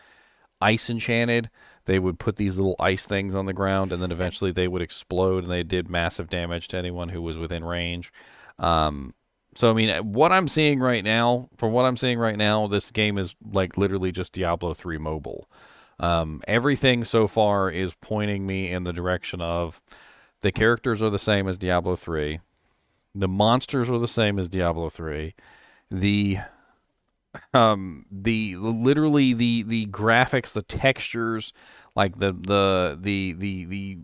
ice enchanted, they would put these little ice things on the ground, and then eventually they would explode, and they did massive damage to anyone who was within range. So, I mean, from what I'm seeing right now, this game is like literally just Diablo 3 mobile. Everything so far is pointing me in the direction of the characters are the same as Diablo 3. The monsters are the same as Diablo 3. The graphics, the textures, like the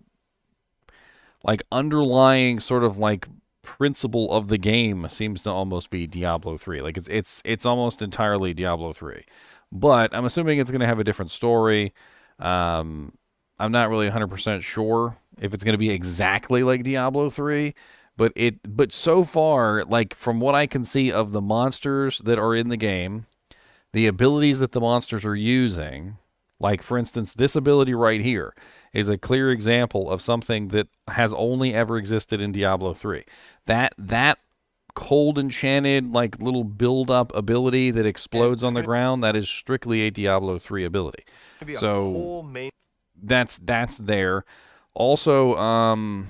like underlying sort of like principle of the game seems to almost be Diablo 3. Like it's almost entirely Diablo 3. But I'm assuming it's going to have a different story. I'm not really 100% sure if it's going to be exactly like Diablo 3. But so far, like from what I can see of the monsters that are in the game, the abilities that the monsters are using, like for instance, this ability right here is a clear example of something that has only ever existed in Diablo 3. That cold enchanted like little build up ability that explodes on the ground, that is strictly a Diablo 3 ability. So that's there. Also,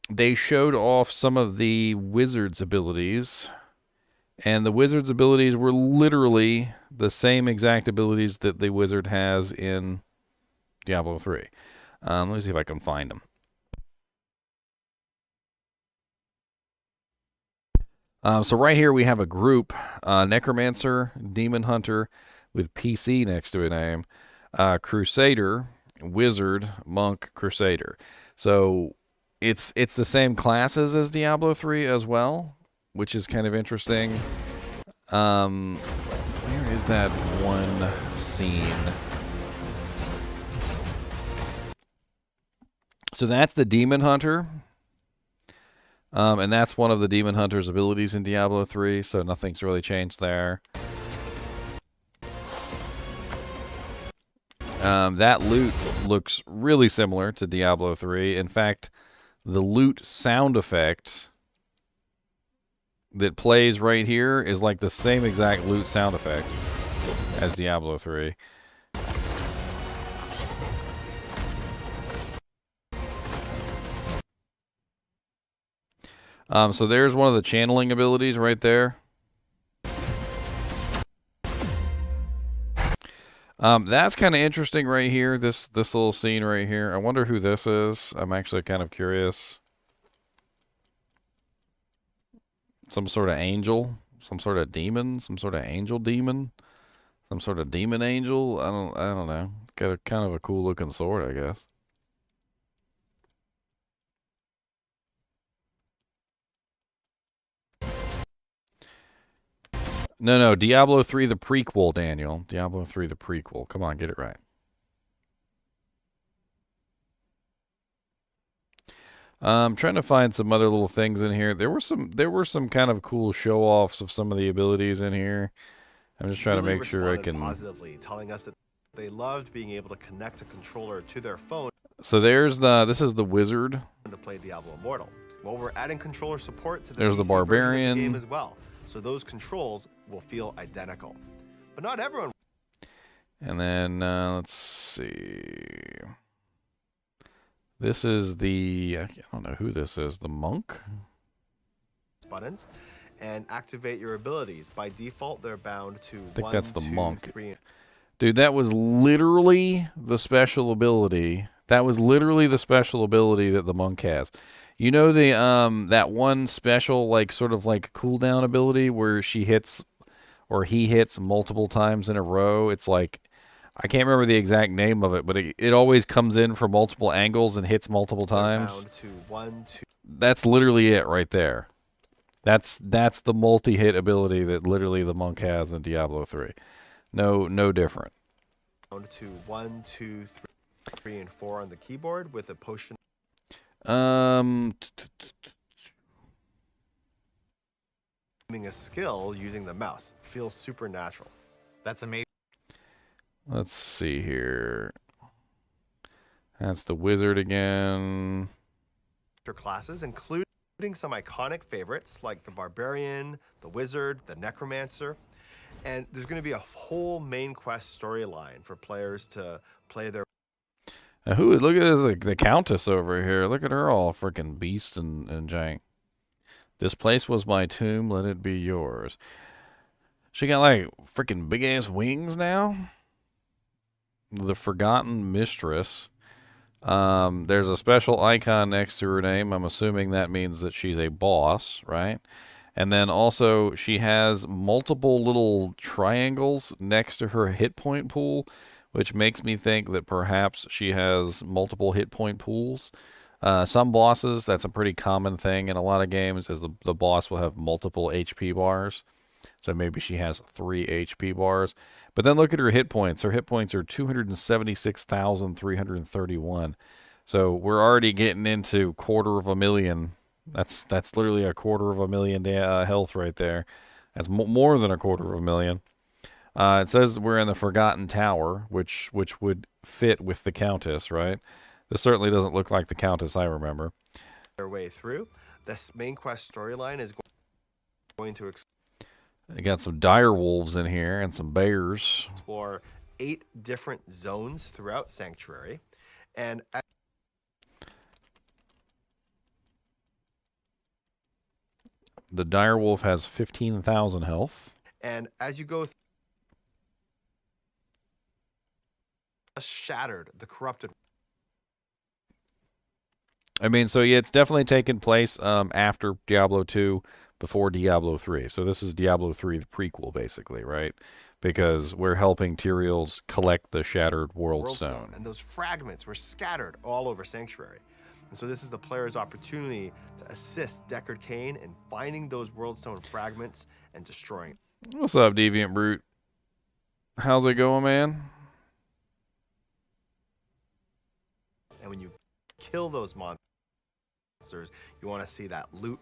they showed off some of the wizard's abilities, and the wizard's abilities were literally the same exact abilities that the wizard has in Diablo 3. Let me see if I can find them. So right here we have a group, Necromancer, Demon Hunter, with PC next to a name, Crusader, Wizard, Monk, Crusader. So it's the same classes as Diablo 3 as well, which is kind of interesting. Where is that one scene? So that's the Demon Hunter. And that's one of the Demon Hunter's abilities in Diablo 3, so nothing's really changed there. That loot looks really similar to Diablo 3. In fact, the loot sound effect that plays right here is like the same exact loot sound effect as Diablo 3. So there's one of the channeling abilities right there. That's kind of interesting right here. This little scene right here. I wonder who this is. I'm actually kind of curious. Some sort of angel, some sort of demon, some sort of angel demon, some sort of demon angel. I don't know. Got a kind of a cool looking sword, I guess. No, Diablo 3 the prequel, Daniel. Diablo 3 the prequel. Come on, get it right. I'm trying to find some other little things in here. There were some kind of cool show offs of some of the abilities in here. I'm just trying to make sure I can positively, telling us that they loved being able to connect a controller to their phone. So this is the wizard To play Diablo Immortal. Well, we're adding controller support to the There's the PC version of barbarian. the game as well, so those controls will feel identical. But not everyone. And then let's see. This is the I don't know who this is. The monk. Buttons and activate your abilities. By default, they're bound to I think that's the 2, monk. 3. Dude, that was literally the special ability. That was literally the special ability that the monk has. You know the that one special like sort of like cooldown ability where she hits or he hits multiple times in a row. It's like I can't remember the exact name of it, but it always comes in from multiple angles and hits multiple times. Bound to 1, 2. That's literally it right there. That's the multi-hit ability that literally the monk has in Diablo 3. No different. Bound to 1, 2, 3, and 4 on the keyboard with a potion. A skill using the mouse feels supernatural. That's amazing. Let's see here. That's the wizard again. Classes, including some iconic favorites like the barbarian, the wizard, the necromancer, and there's going to be a whole main quest storyline for players to play their. Look at the countess over here. Look at her all freaking beast and jank. This place was my tomb, let it be yours. She got like freaking big ass wings now. The Forgotten Mistress. There's a special icon next to her name. I'm assuming that means that she's a boss, right? And then also she has multiple little triangles next to her hit point pool, which makes me think that perhaps she has multiple hit point pools. Some bosses, that's a pretty common thing in a lot of games, is the boss will have multiple HP bars. So maybe she has 3 HP bars. But then look at her hit points. Her hit points are 276,331. So we're already getting into 250,000. That's literally 250,000 health right there. That's more than 250,000. It says we're in the Forgotten Tower, which would fit with the Countess, right? This certainly doesn't look like the Countess I remember. Their way through. This main quest storyline is going to They got some dire wolves in here and some bears. explore 8 different zones throughout Sanctuary, and The dire wolf has 15,000 health. and as you go shattered, the corrupted. I mean, so yeah, it's definitely taken place after Diablo 2, before Diablo 3. So this is Diablo 3, the prequel, basically, right? Because we're helping Tyrael's collect the Shattered World Stone. And those fragments were scattered all over Sanctuary. And so this is the player's opportunity to assist Deckard Cain in finding those World Stone fragments and destroying them. What's up, Deviant Brute? How's it going, man? And when you kill those monsters, you want to see that loot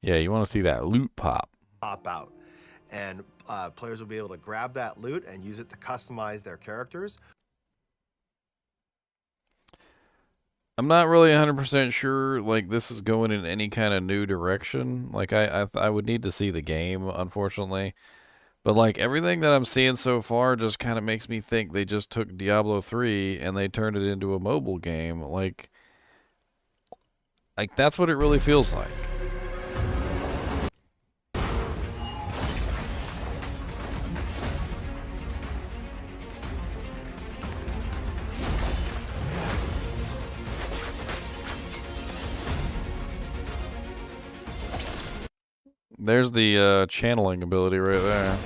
Yeah, you want to see that loot pop out. And players will be able to grab that loot and use it to customize their characters. I'm not really 100% sure, like, this is going in any kind of new direction. Like, I would need to see the game, unfortunately. But, like, everything that I'm seeing so far just kind of makes me think they just took Diablo 3 and they turned it into a mobile game. Like, that's what it really feels like. There's the channeling ability right there.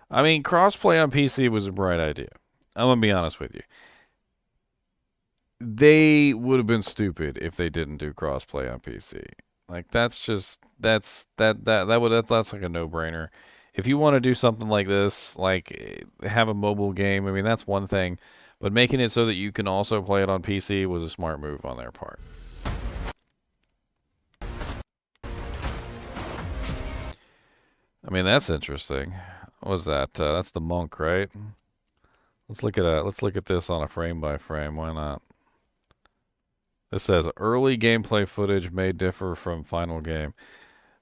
I mean, crossplay on PC was a bright idea. I'm gonna be honest with you. They would have been stupid if they didn't do crossplay on PC. Like that's like a no-brainer. If you want to do something like this, like have a mobile game, I mean that's one thing, but making it so that you can also play it on PC was a smart move on their part. I mean that's interesting. What was that? That's the monk, right? Let's look at this on a frame by frame. Why not? This says early gameplay footage may differ from final game.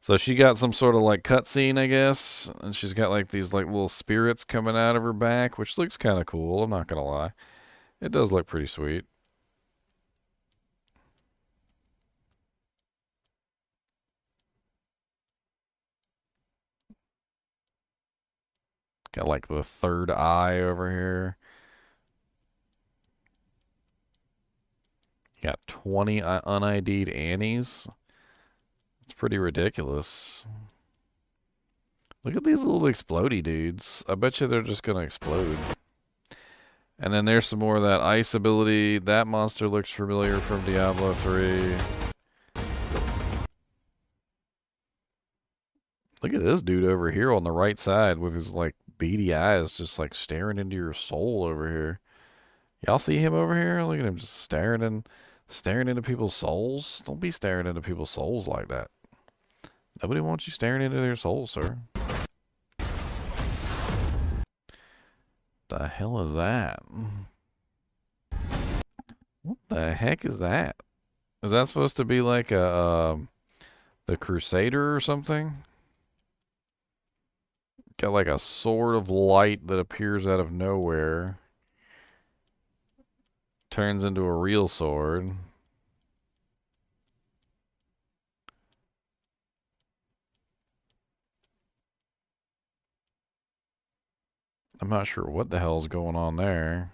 So she got some sort of like cutscene, I guess, and she's got like these like little spirits coming out of her back, which looks kind of cool. I'm not gonna lie, it does look pretty sweet. Got like the third eye over here. Got 20 unID'd Annies. It's pretty ridiculous. Look at these little explodey dudes. I bet you they're just gonna explode. And then there's some more of that ice ability. That monster looks familiar from Diablo 3. Look at this dude over here on the right side with his like beady eyes just like staring into your soul over here. Y'all see him over here? Look at him just staring into people's souls. Don't be staring into people's souls like that. Nobody wants you staring into their souls, sir. The hell is that? What the heck is that? Is that supposed to be like a the Crusader or something? Got like a sword of light that appears out of nowhere. Turns into a real sword. I'm not sure what the hell's going on there.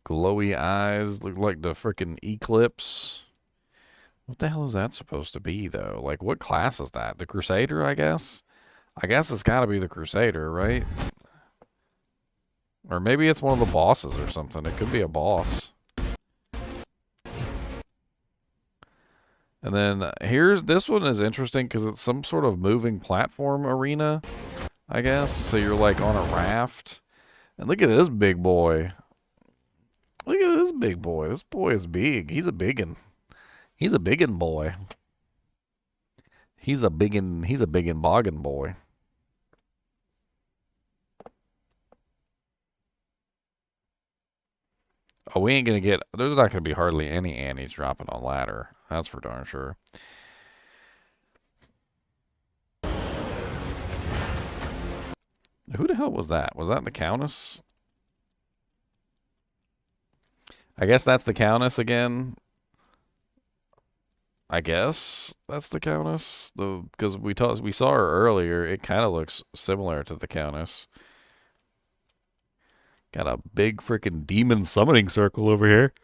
Glowy eyes look like the freaking eclipse. What the hell is that supposed to be, though? Like, what class is that? The Crusader, I guess? I guess it's gotta be the Crusader, right? Or maybe it's one of the bosses or something. It could be a boss. And then here's this one is interesting because it's some sort of moving platform arena, I guess. So you're like on a raft. And look at this big boy. Look at this big boy. This boy is big. He's a biggin. He's a biggin boy. He's a biggin boggin boy. Oh, we ain't gonna get. There's not gonna be hardly any Annies dropping on ladder. That's for darn sure. Who the hell was that? Was that the Countess? I guess that's the Countess again. I guess that's the Countess. Because we saw her earlier. It kind of looks similar to the Countess. Got a big freaking demon summoning circle over here.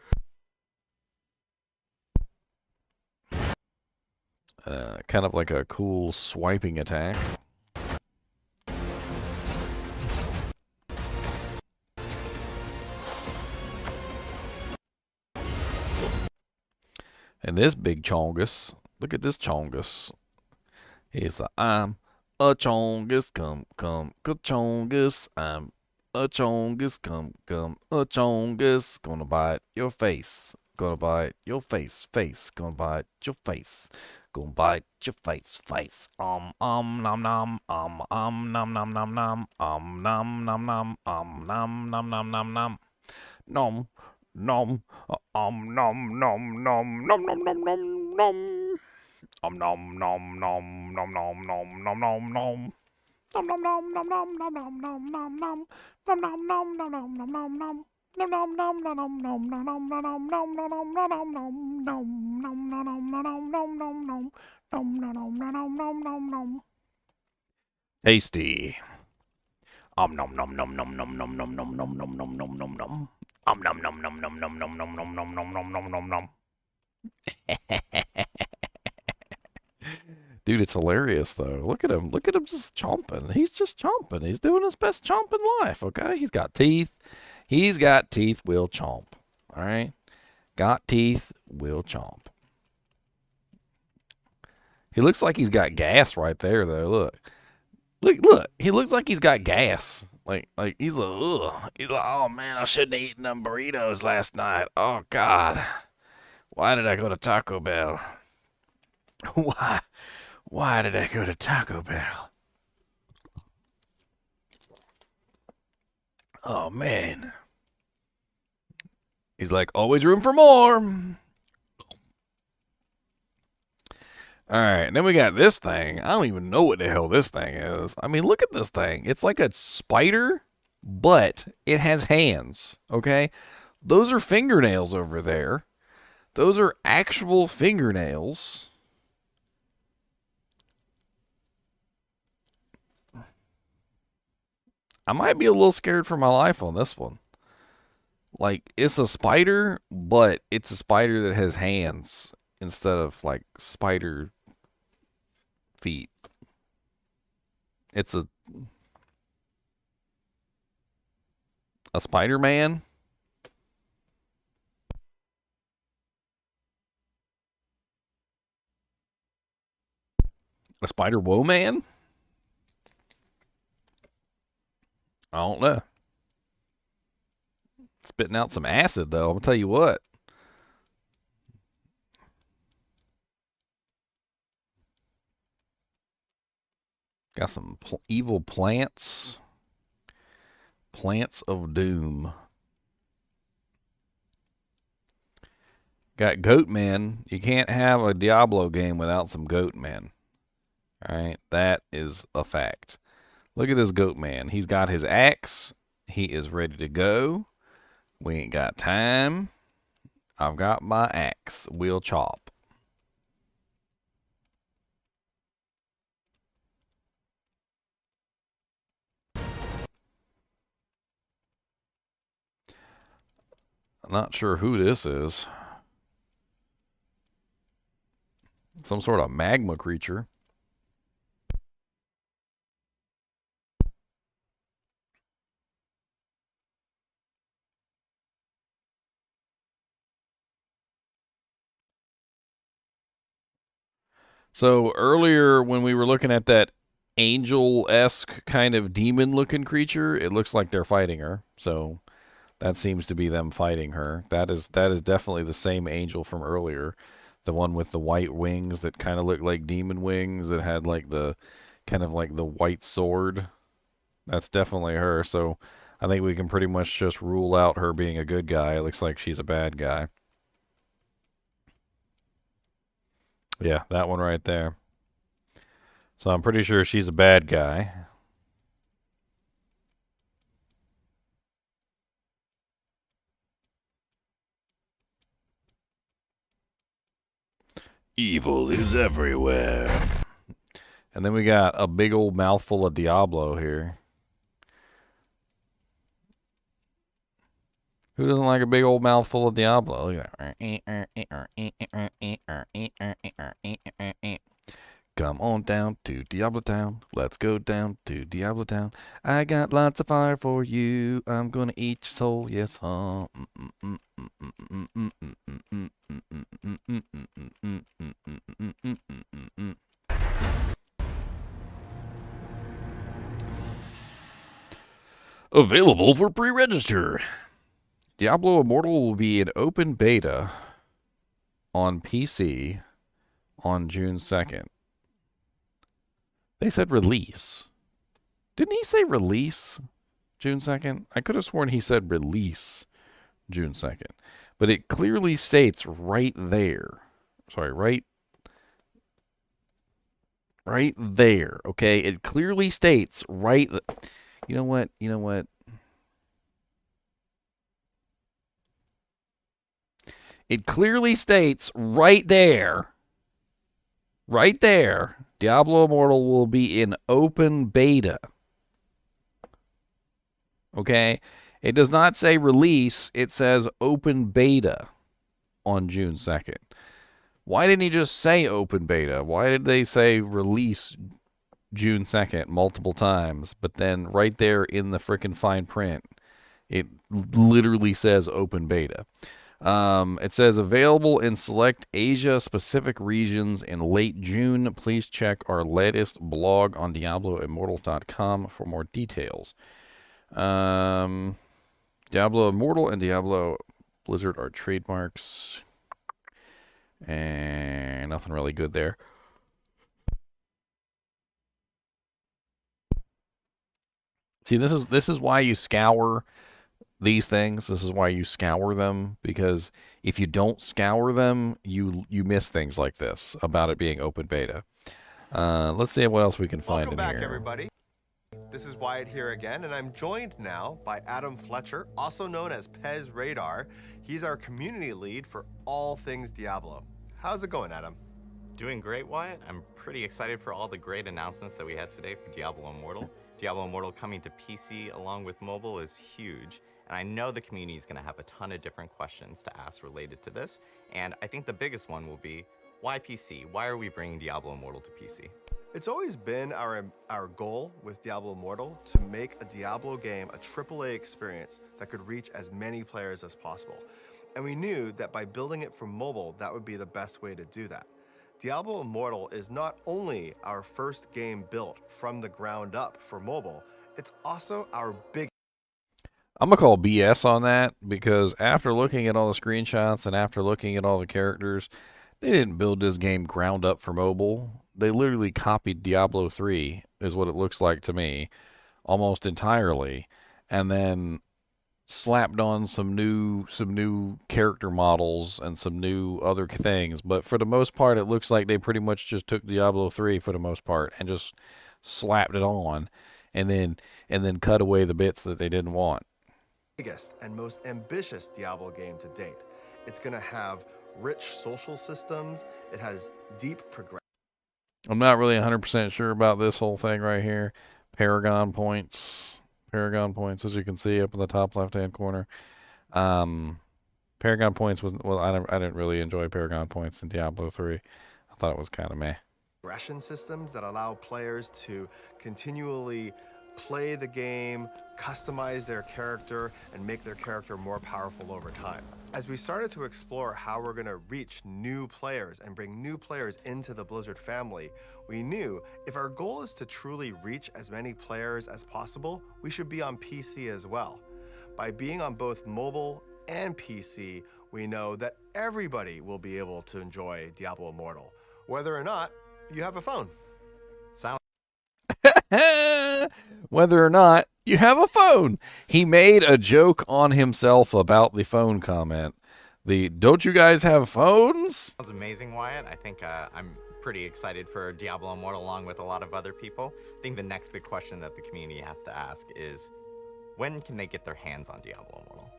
Kind of like a cool swiping attack. And this big chongus, look at this chongus. He's like, I'm a chongus, come, ka-chongus. I'm a chongus, come, a chongus. Gonna bite your face, gonna bite your face, gonna bite your face. Gonna bite your face. Nom nom, nom nom nom nom nom, nom nom nom, nom nom nom nom nom, nom, nom, nom nom nom nom nom nom nom nom nom. Nom nom nom nom nom nom nom nom nom nom. Nom nom nom nom nom nom nom nom nom nom. Nom nom nom nom nom nom nom nom. Nom nom nom nom nom nom nom nom nom nom nom nom nom nom nom nom nom nom nom. Tasty. Om nom nom nom nom nom nom nom nom nom nom nom nom nom nom. Om nom nom nom nom nom nom nom nom nom nom nom nom nom nom. Dude, it's hilarious though. Look at him. Look at him just chomping. He's just chomping. He's doing his best chomp in life, okay? He's got teeth. He's got teeth, will chomp. All right? Got teeth, will chomp. He looks like he's got gas right there though. Look. Look. He looks like he's got gas. Like he's like, ugh. He's like, oh man, I shouldn't have eaten them burritos last night. Oh God. Why did I go to Taco Bell? Why did I go to Taco Bell? Oh, man. He's like, always room for more. All right, and then we got this thing. I don't even know what the hell this thing is. I mean, look at this thing. It's like a spider, but it has hands, okay? Those are fingernails over there. Those are actual fingernails. I might be a little scared for my life on this one. Like, it's a spider, but it's a spider that has hands instead of, like, spider feet. It's a Spider-Man. A Spider-Woman? I don't know. Spitting out some acid, though. I'm going to tell you what. Got some evil plants. Plants of Doom. Got goat men. You can't have a Diablo game without some goat men. All right? That is a fact. Look at this goat man. He's got his axe. He is ready to go. We ain't got time. I've got my axe. We'll chop. I'm not sure who this is. Some sort of magma creature. So earlier when we were looking at that angel-esque kind of demon-looking creature, it looks like they're fighting her. So that seems to be them fighting her. That is definitely the same angel from earlier. The one with the white wings that kind of looked like demon wings that had like the kind of like the white sword. That's definitely her. So I think we can pretty much just rule out her being a good guy. It looks like she's a bad guy. Yeah, that one right there. So I'm pretty sure she's a bad guy. Evil is everywhere. And then we got a big old mouthful of Diablo here. Who doesn't like a big old mouthful of Diablo? Look at that. Come on down to Diablo Town. Let's go down to Diablo Town. I got lots of fire for you. I'm gonna eat your soul. Yes, huh? Available for pre-register. Diablo Immortal will be in open beta on PC on June 2nd. They said release. Didn't he say release June 2nd? I could have sworn he said release June 2nd. But it clearly states right there. Sorry, right there. Okay? It clearly states right... You know what? It clearly states right there, Diablo Immortal will be in open beta Okay? It does not say release, it says open beta on June 2nd. Why didn't he just say open beta? Why did they say release June 2nd multiple times, but then right there in the frickin' fine print, it literally says open beta? It says available in select Asia-specific regions in late June. Please check our latest blog on DiabloImmortal.com for more details. Diablo Immortal and Diablo Blizzard are trademarks. And nothing really good there. See, this is why you scour these things. This is why you scour them, because if you don't scour them, you miss things like this about it being open beta. Let's see what else we can find Welcome in back, here. everybody. This is Wyatt here again, and I'm joined now by Adam Fletcher, also known as Pez Radar. He's our community lead for all things Diablo. How's it going, Adam? Doing great, Wyatt. I'm pretty excited for all the great announcements that we had today for Diablo Immortal. Diablo Immortal coming to PC along with mobile is huge, and I know the community is going to have a ton of different questions to ask related to this, and I think the biggest one will be, why PC? Why are we bringing Diablo Immortal to PC? It's always been our goal with Diablo Immortal to make a Diablo game a AAA experience that could reach as many players as possible. And we knew that by building it for mobile, that would be the best way to do that. Diablo Immortal is not only our first game built from the ground up for mobile, it's also our big. I'm going to call BS on that, because after looking at all the screenshots and after looking at all the characters, they didn't build this game ground up for mobile. They literally copied Diablo 3, is what it looks like to me, almost entirely, and then slapped on some new character models and some new other things. But for the most part, it looks like they pretty much just took Diablo 3 for the most part and just slapped it on, and then cut away the bits that they didn't want. Biggest and most ambitious Diablo game to date. It's going to have rich social systems. It has deep progression. I'm not really 100% sure about this whole thing right here. Paragon points, as you can see up in the top left-hand corner. Paragon points was, well, I didn't really enjoy Paragon points in Diablo 3. I thought it was kind of meh. Progression systems that allow players to continually play the game, customize their character, and make their character more powerful over time. As we started to explore how we're going to reach new players and bring new players into the Blizzard family, we knew if our goal is to truly reach as many players as possible, we should be on PC as well. By being on both mobile and PC, we know that everybody will be able to enjoy Diablo Immortal, whether or not you have a phone. Whether or not you have a phone. He made a joke on himself about the phone comment. Don't you guys have phones? Sounds amazing, Wyatt. I think I'm pretty excited for Diablo Immortal along with a lot of other people. I think the next big question that the community has to ask is, when can they get their hands on Diablo Immortal?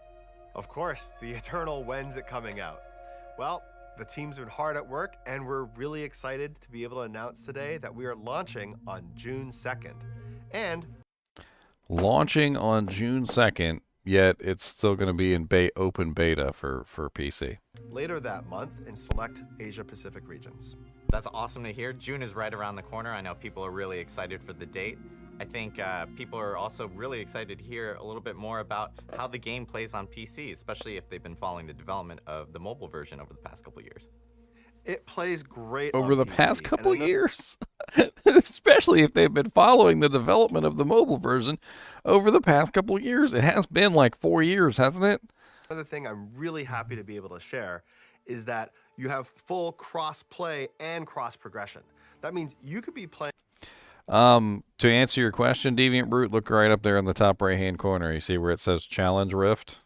Of course, the eternal when's it coming out? Well, the team's been hard at work, and we're really excited to be able to announce today that we are launching on June 2nd. And launching on June 2nd, yet it's still going to be in open beta for PC. Later that month in select Asia-Pacific regions. That's awesome to hear. June is right around the corner. I know people are really excited for the date. I think people are also really excited to hear a little bit more about how the game plays on PC, especially if they've been following the development of the mobile version over the past couple years. It plays great over the PC, past couple years, especially if they've been following the development of the mobile version over the past couple of years. It has been like 4 years, hasn't it? Another thing I'm really happy to be able to share is that you have full cross-play and cross-progression. That means you could be playing. To answer your question, Deviant Brute, look right up there in the top right-hand corner. You see where it says Challenge Rift?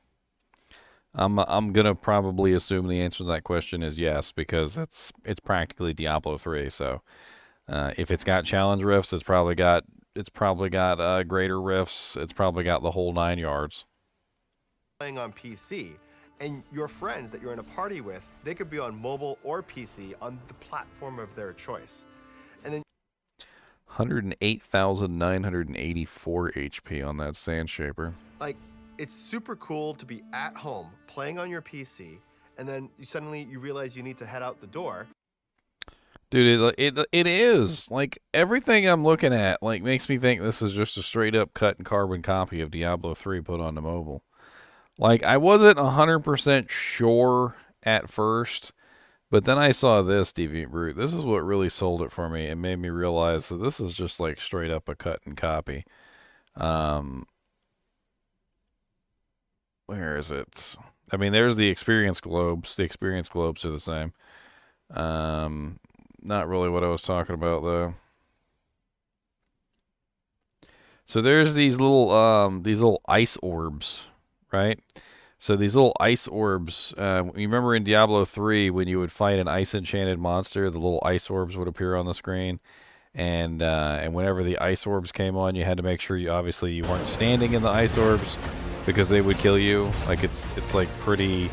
I'm gonna probably assume the answer to that question is yes, because it's practically Diablo 3. So if it's got challenge rifts, it's probably got greater rifts. It's probably got the whole 9 yards. Playing on PC, and your friends that you're in a party with, they could be on mobile or PC on the platform of their choice. And then 108,984 HP on that Sand Shaper. Like, it's super cool to be at home playing on your PC, and then suddenly you realize you need to head out the door. Dude, it is. Like, everything I'm looking at, like, makes me think this is just a straight up cut and carbon copy of Diablo 3 put onto mobile. Like, I wasn't 100% sure at first, but then I saw this, Deviant Brute. This is what really sold it for me and made me realize that this is just, like, straight up a cut and copy. Where is it? I mean, there's the experience globes. The experience globes are the same. Not really what I was talking about, though. So there's these little ice orbs, right? So these little ice orbs, you remember in Diablo 3 when you would fight an ice enchanted monster, the little ice orbs would appear on the screen, and whenever the ice orbs came on, you had to make sure you weren't standing in the ice orbs because they would kill you. Like it's like pretty.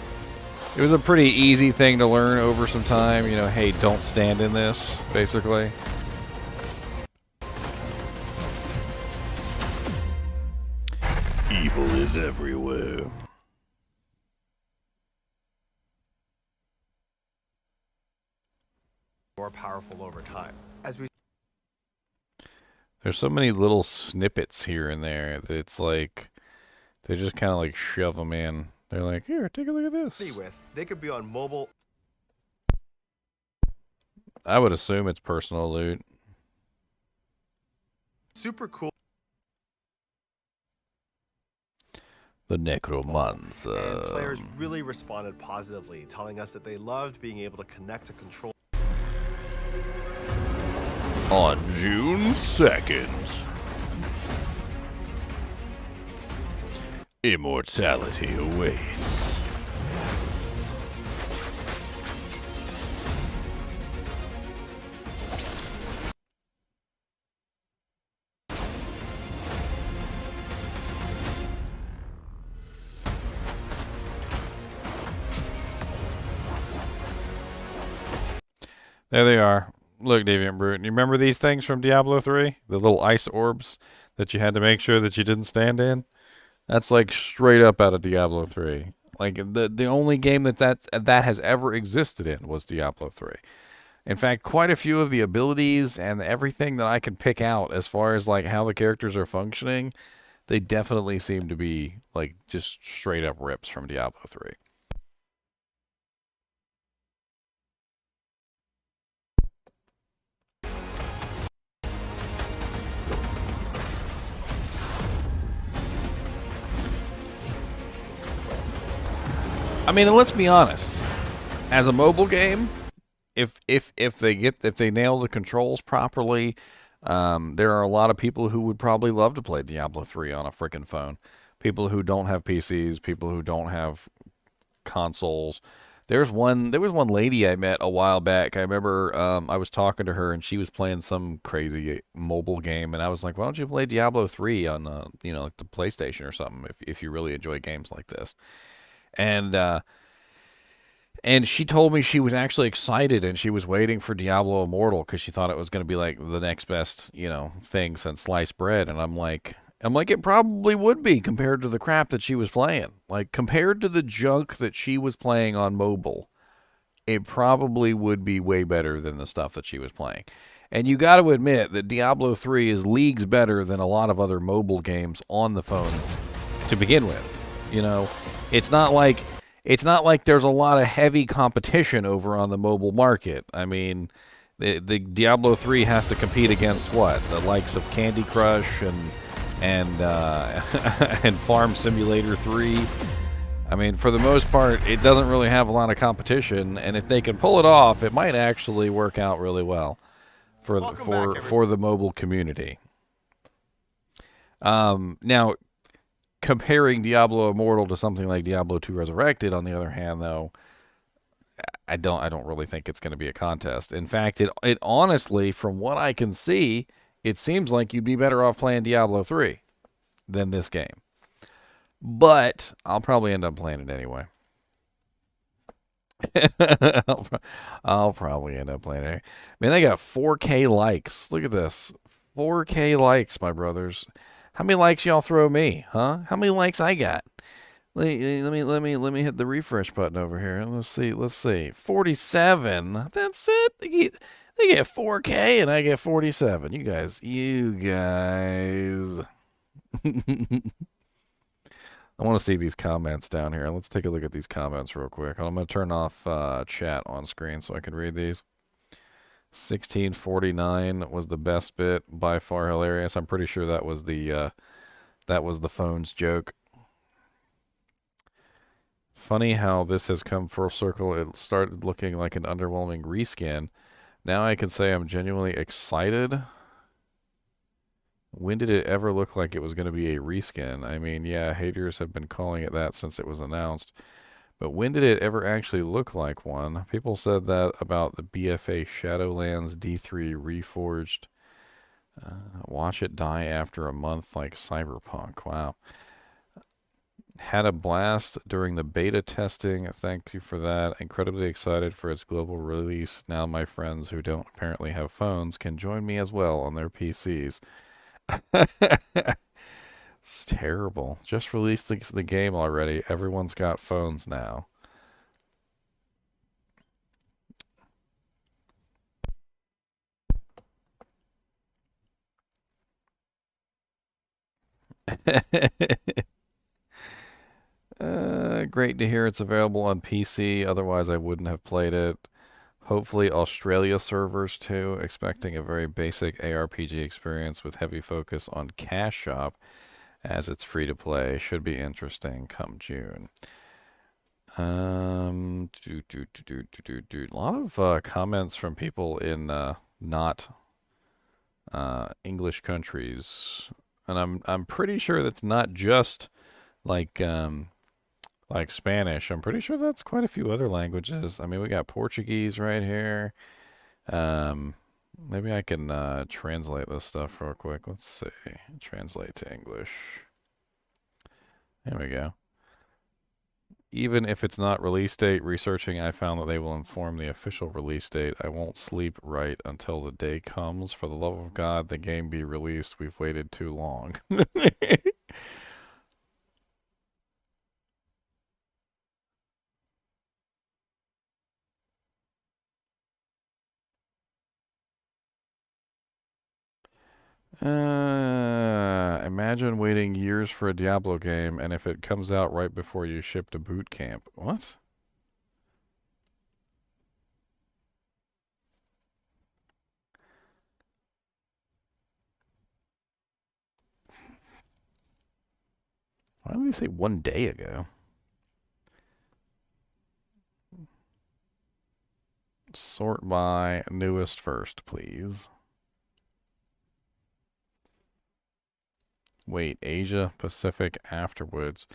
It was a pretty easy thing to learn over some time. You know, hey, don't stand in this, basically. Evil is everywhere. More powerful over time. There's so many little snippets here and there that it's like they just kind of like shove them in. They're like, here, take a look at this. They could be on mobile. I would assume it's personal loot. Super cool. The Necromancer. And players really responded positively, telling us that they loved being able to connect to control. On June 2nd, immortality awaits. There they are. Look, Deviant Brute. You remember these things from Diablo 3? The little ice orbs that you had to make sure that you didn't stand in? That's like straight up out of Diablo 3. Like the only game that has ever existed in was Diablo 3. In fact, quite a few of the abilities and everything that I can pick out as far as like how the characters are functioning, they definitely seem to be like just straight up rips from Diablo 3. I mean, and let's be honest. As a mobile game, if they nail the controls properly, there are a lot of people who would probably love to play Diablo 3 on a freaking phone. People who don't have PCs, people who don't have consoles. There was one lady I met a while back. I remember I was talking to her and she was playing some crazy mobile game, and I was like, "Why don't you play Diablo 3 on like the PlayStation or something if you really enjoy games like this?" And she told me she was actually excited and she was waiting for Diablo Immortal because she thought it was going to be like the next best, thing since sliced bread. And I'm like, it probably would be compared to the crap that she was playing. Like, compared to the junk that she was playing on mobile, it probably would be way better than the stuff that she was playing. And you got to admit that Diablo 3 is leagues better than a lot of other mobile games on the phones to begin with. It's not like there's a lot of heavy competition over on the mobile market. I mean, the Diablo 3 has to compete against what? The likes of Candy Crush and Farm Simulator 3. I mean, for the most part, it doesn't really have a lot of competition, and if they can pull it off, it might actually work out really well for the mobile community. Now, comparing Diablo Immortal to something like Diablo 2 Resurrected, on the other hand, though, I don't really think it's going to be a contest. In fact, it honestly, from what I can see, it seems like you'd be better off playing Diablo 3 than this game. But I'll probably end up playing it anyway. I'll probably end up playing it. Man, they got 4K likes. Look at this. 4K likes, my brothers. How many likes y'all throw me, huh? How many likes I got? Let me hit the refresh button over here. Let's see. 47. That's it. They get 4K and I get 47. You guys. I want to see these comments down here. Let's take a look at these comments real quick. I'm going to turn off chat on screen so I can read these. 1649 was the best bit, by far hilarious. I'm pretty sure that was the phone's joke. Funny how this has come full circle. It started looking like an underwhelming reskin. Now I can say I'm genuinely excited. When did it ever look like it was going to be a reskin? I mean, yeah, haters have been calling it that since it was announced. But when did it ever actually look like one? People said that about the BFA Shadowlands D3 Reforged. Watch it die after a month like Cyberpunk. Wow. Had a blast during the beta testing. Thank you for that. Incredibly excited for its global release. Now my friends who don't apparently have phones can join me as well on their PCs. It's terrible. Just released the game already. Everyone's got phones now. Great to hear it's available on PC. Otherwise, I wouldn't have played it. Hopefully, Australia servers too. Expecting a very basic ARPG experience with heavy focus on Cash Shop, as it's free to play. Should be interesting come June. A lot of comments from people in not English countries, and I'm pretty sure that's not just like Spanish. I'm pretty sure that's quite a few other languages. I mean, we got Portuguese right here. Um, Maybe I can translate this stuff real quick. Let's see. Translate to English. There we go. Even if it's not release date, researching, I found that they will inform the official release date. I won't sleep right until the day comes. For the love of God, the game be released. We've waited too long. Imagine waiting years for a Diablo game, and if it comes out right before you ship to boot camp. What? Why did they say 1 day ago? Sort by newest first, please. Wait, Asia Pacific afterwards.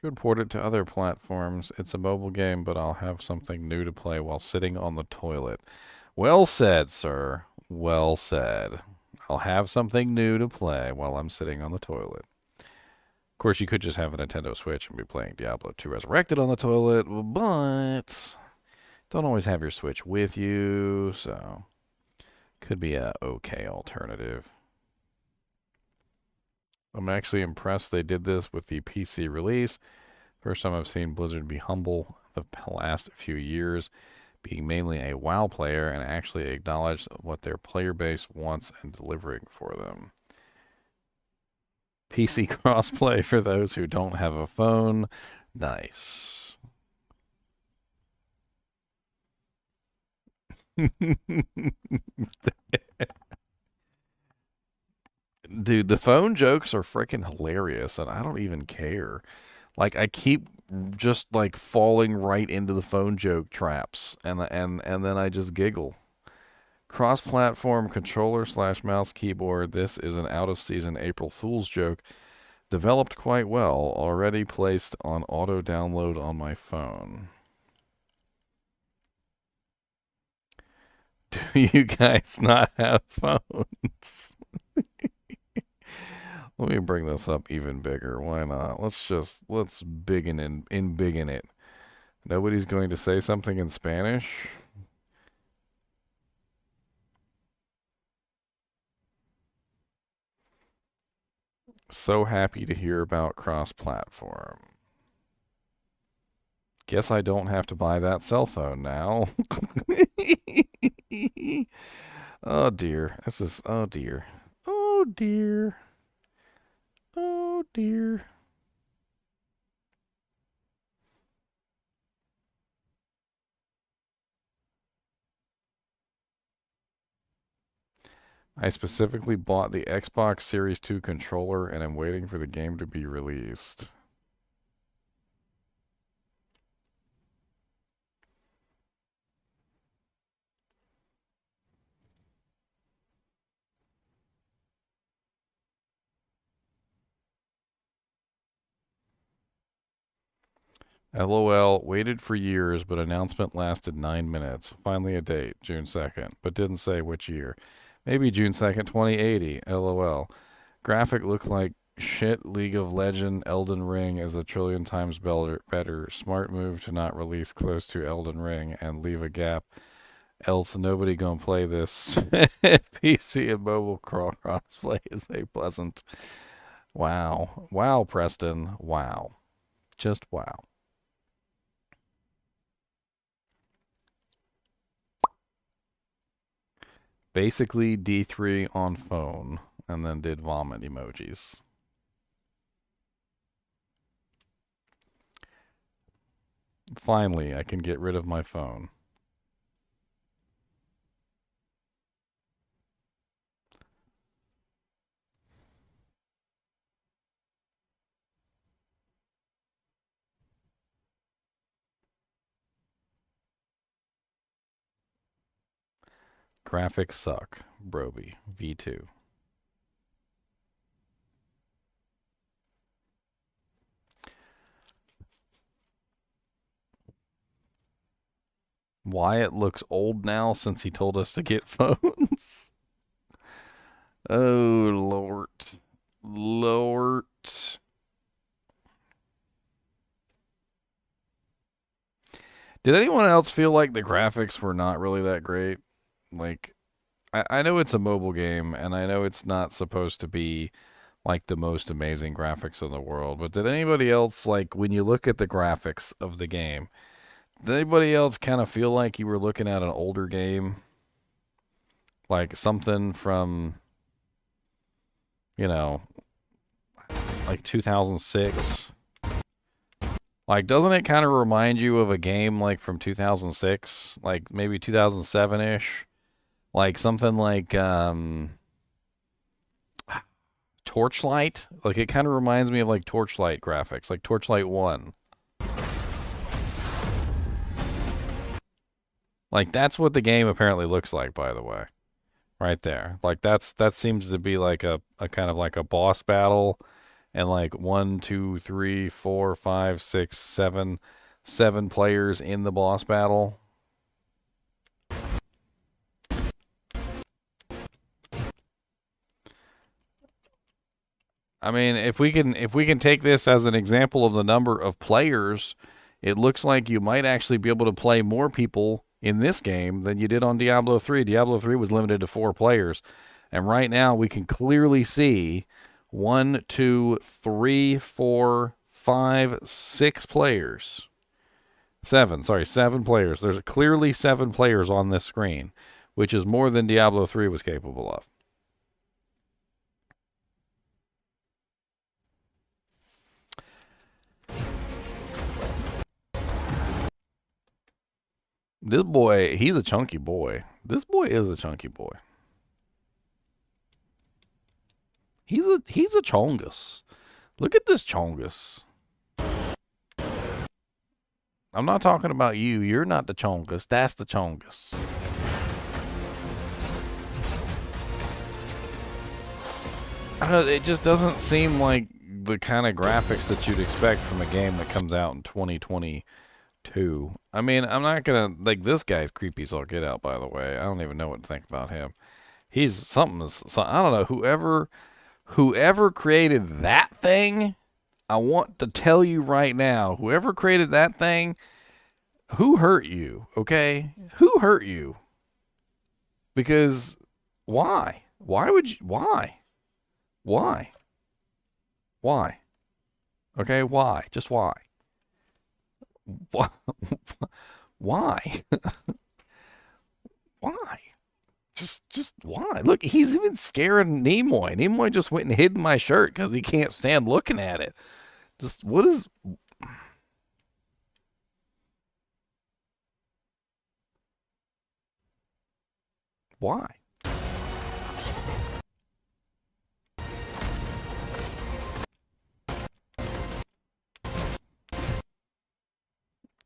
Should port it to other platforms. It's a mobile game, but I'll have something new to play while sitting on the toilet. Well said, sir. Well said. I'll have something new to play while I'm sitting on the toilet. Of course, you could just have a Nintendo Switch and be playing Diablo 2 Resurrected on the toilet, but don't always have your Switch with you, so could be a okay alternative. I'm actually impressed they did this with the PC release. First time I've seen Blizzard be humble the last few years, being mainly a WoW player and actually acknowledge what their player base wants and delivering for them. PC crossplay for those who don't have a phone. Nice. Dude, the phone jokes are freaking hilarious, and I don't even care. Like, I keep just like falling right into the phone joke traps, and then I just giggle. Cross-platform controller slash mouse keyboard. This is an out-of-season April Fool's joke. Developed quite well. Already placed on auto download on my phone. Do you guys not have phones? Let me bring this up even bigger. Why not? Let's biggin it. Nobody's going to say something in Spanish. So happy to hear about cross-platform. Guess I don't have to buy that cell phone now. Oh dear. This is, oh dear. Oh dear. Oh dear. I specifically bought the Xbox Series 2 controller and I'm waiting for the game to be released. LOL, waited for years, but announcement lasted 9 minutes. Finally a date, June 2nd, but didn't say which year. Maybe June 2nd, 2080. LOL. Graphic looked like shit. League of Legend. Elden Ring is a trillion times better. Smart move to not release close to Elden Ring and leave a gap. Else nobody gonna play this. PC and mobile crossplay is a pleasant. Wow. Wow, Preston. Wow. Just wow. Basically D3 on phone and then did vomit emojis. Finally, I can get rid of my phone. Graphics suck. Broby. V2. Wyatt looks old now since he told us to get phones. Oh, Lord. Lord. Did anyone else feel like the graphics were not really that great? Like, I know it's a mobile game, and I know it's not supposed to be like the most amazing graphics in the world, but did anybody else, like, when you look at the graphics of the game, did anybody else kind of feel like you were looking at an older game? Like something from, you know, like 2006? Like, doesn't it kind of remind you of a game like from 2006? Like maybe 2007-ish? Like something like Torchlight? Like it kind of reminds me of like Torchlight graphics, like Torchlight 1. Like that's what the game apparently looks like, by the way. Right there. Like that seems to be like a kind of like a boss battle and like 1, 2, 3, 4, 5, 6, 7 players in the boss battle. I mean, if we can take this as an example of the number of players, it looks like you might actually be able to play more people in this game than you did on Diablo 3. Diablo 3 was limited to 4 players. And right now we can clearly see 1, 2, 3, 4, 5, 6 players. 7 players. There's clearly 7 players on this screen, which is more than Diablo 3 was capable of. This boy, he's a chunky boy. This boy is a chunky boy. He's a chongus. Look at this chongus. I'm not talking about you. You're not the chongus. That's the chongus. It just doesn't seem like the kind of graphics that you'd expect from a game that comes out in 2022. I mean, I'm not gonna, like, this guy's creepy as all get out, by the way. I don't even know what to think about him. He's something, I don't know, whoever created that thing, I want to tell you right now, whoever created that thing, who hurt you, okay? Who hurt you? Because why? Why would you, why? Why? Why? Okay, why? Just why? Why? Why? Why? Just why? Look, he's even scaring Nimoy. Nimoy just went and hid in my shirt because he can't stand looking at it. Just what is? Why?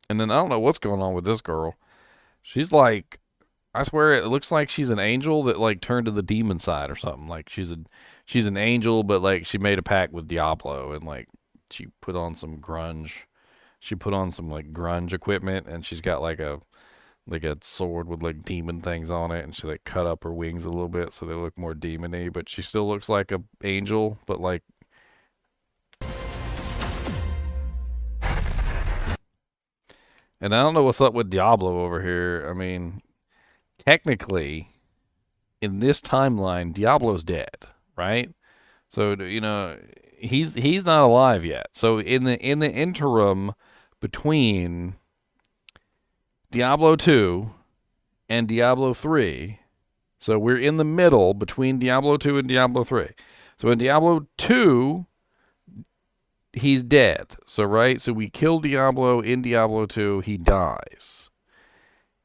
And then I don't know what's going on with this girl. She's like, I swear it looks like she's an angel that like turned to the demon side or something. Like she's an angel, but like she made a pact with Diablo and like she put on some grunge. She put on some like grunge equipment and she's got like a sword with like demon things on it and she like cut up her wings a little bit so they look more demony, but she still looks like a angel, but like and I don't know what's up with Diablo over here. I mean, technically, in this timeline, Diablo's dead, right? So you know, he's not alive yet. So in the interim between Diablo 2 and Diablo 3, so we're in the middle between Diablo 2 and Diablo 3. So in Diablo 2, he's dead. So right, so we kill Diablo in Diablo 2, he dies.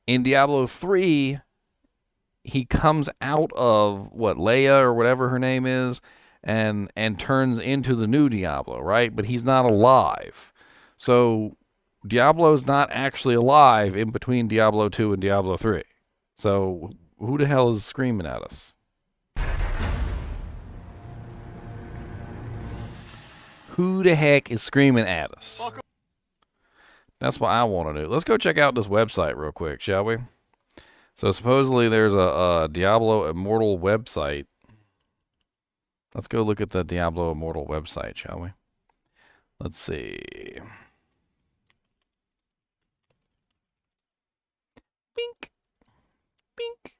In Diablo 3, he comes out of what Leia or whatever her name is and turns into the new Diablo, right? But he's not alive. So Diablo's not actually alive in between Diablo 2 and Diablo 3. So who the hell is screaming at us? Who the heck is screaming at us? That's what I want to do. Let's go check out this website real quick, shall we? So supposedly there's a Diablo Immortal website. Let's go look at the Diablo Immortal website, shall we? Let's see. Bink. Bink.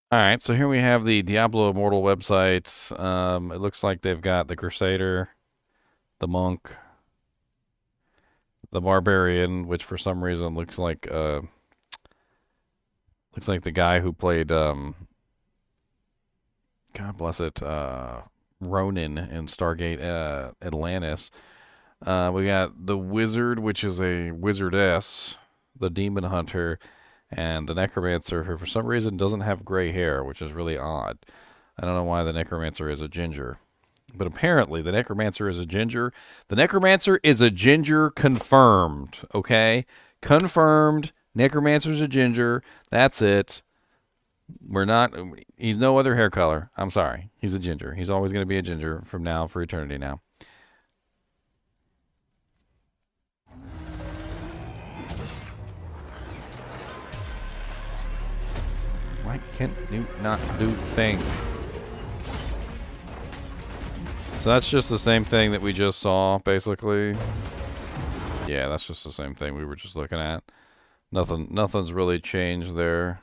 All right, so here we have the Diablo Immortal websites. It looks like they've got the Crusader, the Monk, the Barbarian, which for some reason looks like the guy who played God bless it, Ronin in Stargate Atlantis. We got the Wizard, which is a wizardess, the Demon Hunter, and the Necromancer, who for some reason doesn't have gray hair, which is really odd. I don't know why the Necromancer is a ginger. But apparently the Necromancer is a ginger. The Necromancer is a ginger confirmed, okay? Confirmed. Necromancer's a ginger. That's it. He's no other hair color. I'm sorry. He's a ginger. He's always going to be a ginger from now for eternity now. Why can't you not do things? So that's just the same thing that we just saw, basically. Yeah, that's just the same thing we were just looking at. Nothing's really changed there.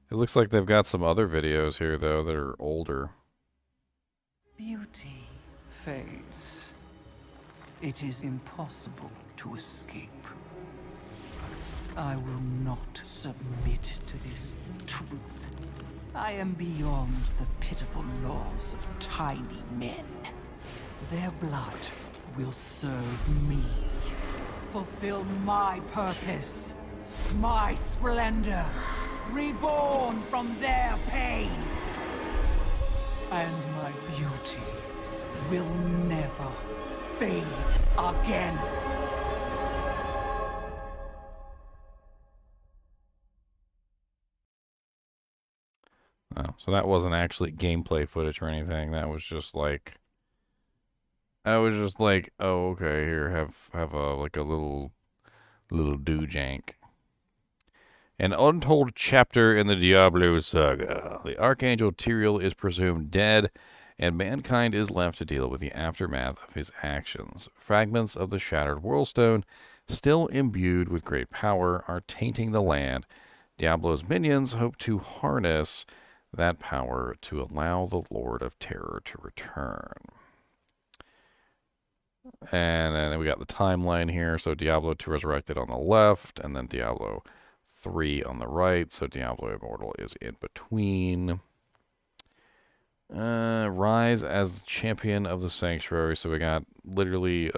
It looks like they've got some other videos here, though, that are older. Beauty fades. It is impossible to escape. I will not submit to this truth. I am beyond the pitiful laws of tiny men. Their blood will serve me. Fulfill my purpose. My splendor. Reborn from their pain. And my beauty will never fade again. Oh, so that wasn't actually gameplay footage or anything. That was just like, I was just like, oh, okay, here, have a like a little Little doojank. An untold chapter in the Diablo saga. The Archangel Tyrael is presumed dead, and mankind is left to deal with the aftermath of his actions. Fragments of the shattered Worldstone, still imbued with great power, are tainting the land. Diablo's minions hope to harness that power to allow the Lord of Terror to return. And then we got the timeline here. So Diablo 2 Resurrected on the left, and then Diablo 3 on the right. So Diablo Immortal is in between. Rise as the champion of the sanctuary. So we got literally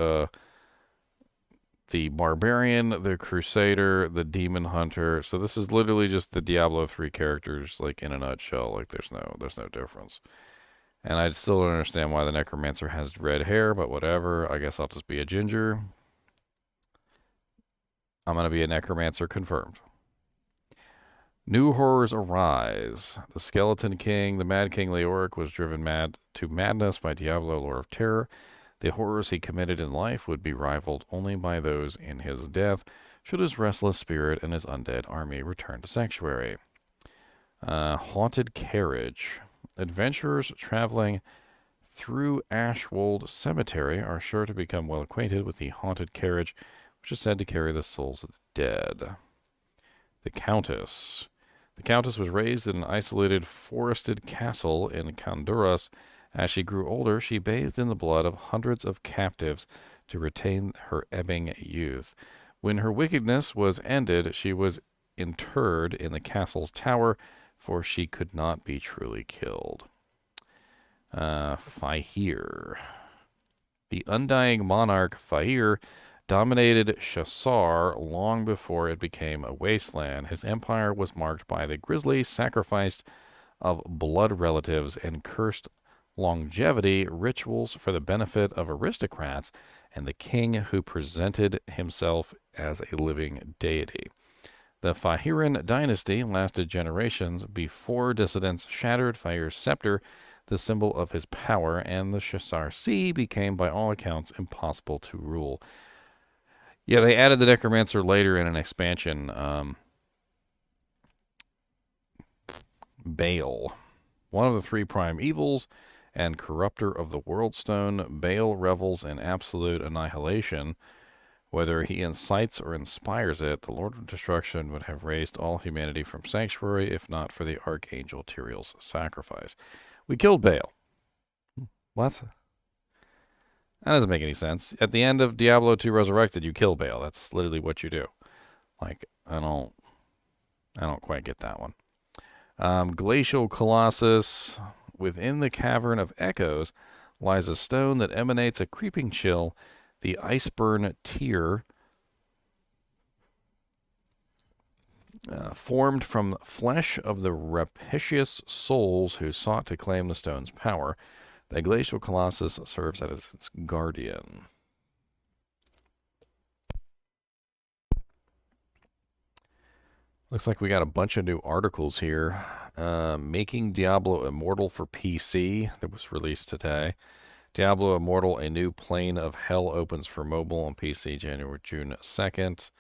the barbarian, the crusader, the demon hunter. So this is literally just the Diablo 3 characters, like in a nutshell. Like there's no difference. And I still don't understand why the necromancer has red hair, but whatever. I guess I'll just be a ginger. I'm gonna be a necromancer confirmed. New horrors arise. The Skeleton King, the Mad King Leoric, was driven mad to madness by Diablo, Lord of Terror. The horrors he committed in life would be rivaled only by those in his death, should his restless spirit and his undead army return to Sanctuary. Haunted Carriage. Adventurers traveling through Ashwold Cemetery are sure to become well acquainted with the haunted carriage, which is said to carry the souls of the dead. The Countess. The Countess was raised in an isolated, forested castle in Conduras. As she grew older, she bathed in the blood of hundreds of captives to retain her ebbing youth. When her wickedness was ended, she was interred in the castle's tower, for she could not be truly killed. Fahir. The undying monarch Fahir dominated Shassar long before it became a wasteland. His empire was marked by the grisly sacrifice of blood relatives and cursed longevity rituals for the benefit of aristocrats and the king who presented himself as a living deity. The Fahiran dynasty lasted generations before dissidents shattered Fahir's scepter, the symbol of his power, and the Shassar Sea became, by all accounts, impossible to rule. Yeah, they added the Necromancer later in an expansion. Baal. One of the three prime evils and corrupter of the Worldstone, Baal revels in absolute annihilation. Whether he incites or inspires it, the Lord of Destruction would have raised all humanity from Sanctuary if not for the Archangel Tyrael's sacrifice. We killed Baal. What? That doesn't make any sense. At the end of Diablo 2 Resurrected, you kill Baal. That's literally what you do. Like, I don't quite get that one. Glacial Colossus. Within the Cavern of Echoes lies a stone that emanates a creeping chill. The Iceburn Tear, formed from flesh of the rapacious souls who sought to claim the stone's power. The Glacial Colossus serves as its guardian. Looks like we got a bunch of new articles here. Making Diablo Immortal for PC, that was released today. Diablo Immortal, a new plane of hell opens for mobile on PC June 2nd.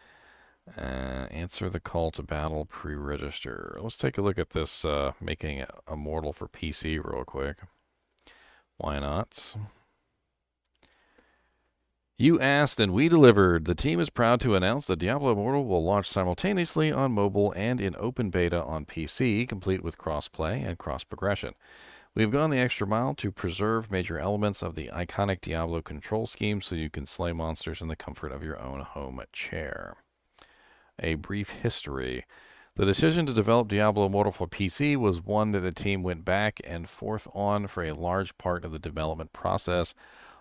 Answer the call to battle, pre-register. Let's take a look at this Making Immortal for PC real quick. Why not? You asked and we delivered. The team is proud to announce that Diablo Immortal will launch simultaneously on mobile and in open beta on PC, complete with cross-play and cross-progression. We've gone the extra mile to preserve major elements of the iconic Diablo control scheme so you can slay monsters in the comfort of your own home chair. A brief history. The decision to develop Diablo Immortal for PC was one that the team went back and forth on for a large part of the development process.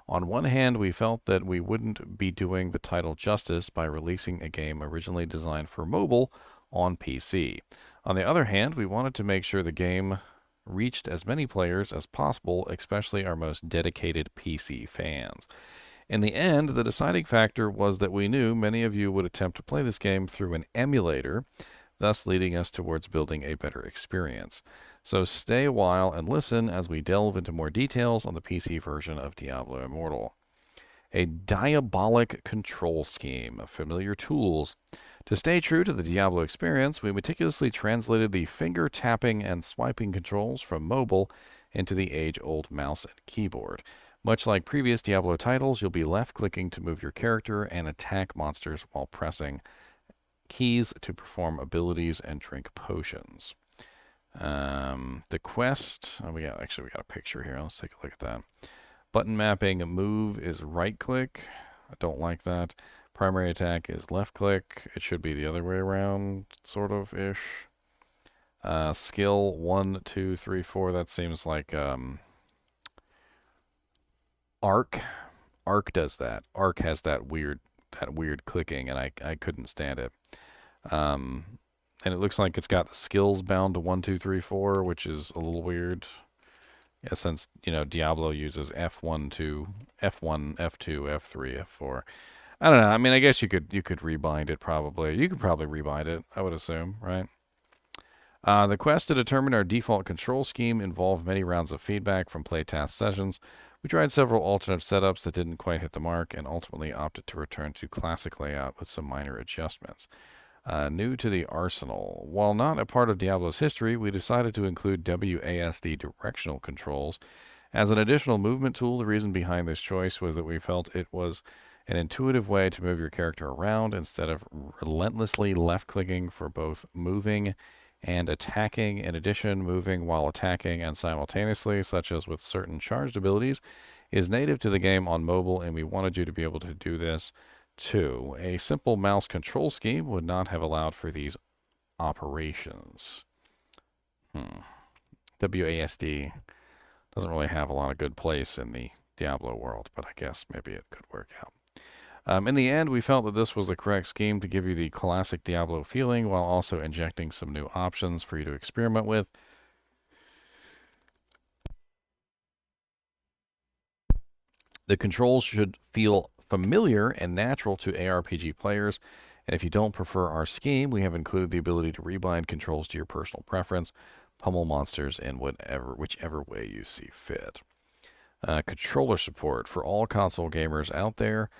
On one hand, we felt that we wouldn't be doing the title justice by releasing a game originally designed for mobile on PC. On the other hand, we wanted to make sure the game reached as many players as possible, especially our most dedicated PC fans. In the end, the deciding factor was that we knew many of you would attempt to play this game through an emulator, thus leading us towards building a better experience. So stay a while and listen as we delve into more details on the PC version of Diablo Immortal. a diabolic control scheme of familiar tools. To stay true to the Diablo experience, we meticulously translated the finger tapping and swiping controls from mobile into the age-old mouse and keyboard. Much like previous Diablo titles, you'll be left-clicking to move your character and attack monsters while pressing keys to perform abilities and drink potions. The quest, we got a picture here. Let's take a look at that. Button mapping move is right click. I don't like that. Primary attack is left click. It should be the other way around, sort of ish. Skill 1, 2, 3, 4. That seems like Arc. Arc does that. Arc has that weird clicking, and I couldn't stand it. And it looks like it's got the skills bound to 1, 2, 3, 4, which is a little weird. Yeah, since Diablo uses F1, 2, F1, F2, F3, F4. I don't know. I mean, I guess you could rebind it probably. You could probably rebind it, I would assume, right? The quest to determine our default control scheme involved many rounds of feedback from playtest sessions. We tried several alternate setups that didn't quite hit the mark and ultimately opted to return to classic layout with some minor adjustments. New to the arsenal. While not a part of Diablo's history, we decided to include WASD directional controls as an additional movement tool. The reason behind this choice was that we felt it was an intuitive way to move your character around instead of relentlessly left-clicking for both moving and attacking. In addition, moving while attacking and simultaneously, such as with certain charged abilities, is native to the game on mobile, and we wanted you to be able to do this too. A simple mouse control scheme would not have allowed for these operations. WASD doesn't really have a lot of good place in the Diablo world, but I guess maybe it could work out. In the end, we felt that this was the correct scheme to give you the classic Diablo feeling while also injecting some new options for you to experiment with. The controls should feel familiar and natural to ARPG players, and if you don't prefer our scheme, we have included the ability to rebind controls to your personal preference, pummel monsters in whichever way you see fit. Controller support for all console gamers out there.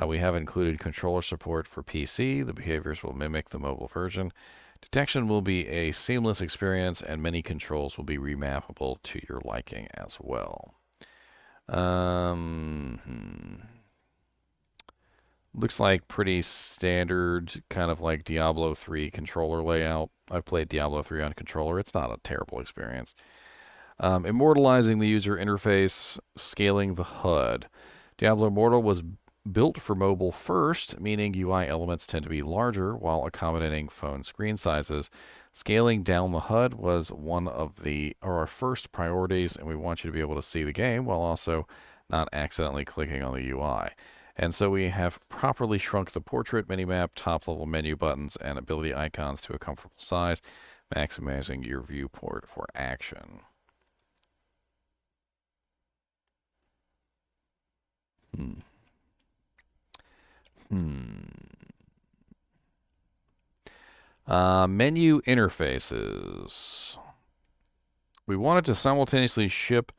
We have included controller support for PC. The behaviors will mimic the mobile version. Detection will be a seamless experience, and many controls will be remappable to your liking as well. Looks like pretty standard, kind of like Diablo 3 controller layout. I've played Diablo 3 on controller. It's not a terrible experience. Immortalizing the user interface, scaling the HUD. Diablo Immortal was built for mobile first, meaning UI elements tend to be larger while accommodating phone screen sizes. Scaling down the HUD was one of our first priorities, and we want you to be able to see the game while also not accidentally clicking on the UI. And so we have properly shrunk the portrait minimap, top-level menu buttons, and ability icons to a comfortable size, maximizing your viewport for action. Menu interfaces. We wanted to simultaneously ship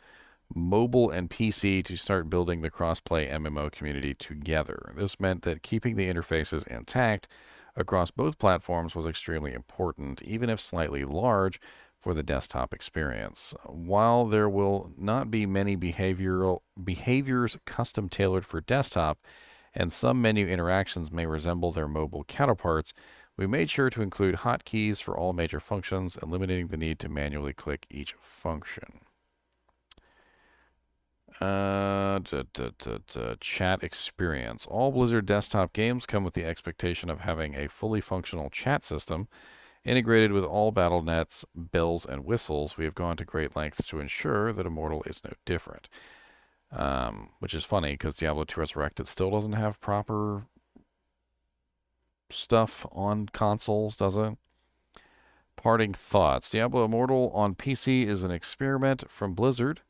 mobile and PC to start building the cross-play MMO community together. This meant that keeping the interfaces intact across both platforms was extremely important, even if slightly large, for the desktop experience. While there will not be many behaviors custom tailored for desktop, and some menu interactions may resemble their mobile counterparts, we made sure to include hotkeys for all major functions, eliminating the need to manually click each function. Chat experience. All Blizzard desktop games come with the expectation of having a fully functional chat system integrated with all BattleNet's bells and whistles. We have gone to great lengths to ensure that Immortal is no different. Which is funny because Diablo 2 Resurrected still doesn't have proper stuff on consoles, does it? Parting thoughts. Diablo Immortal on PC is an experiment from Blizzard.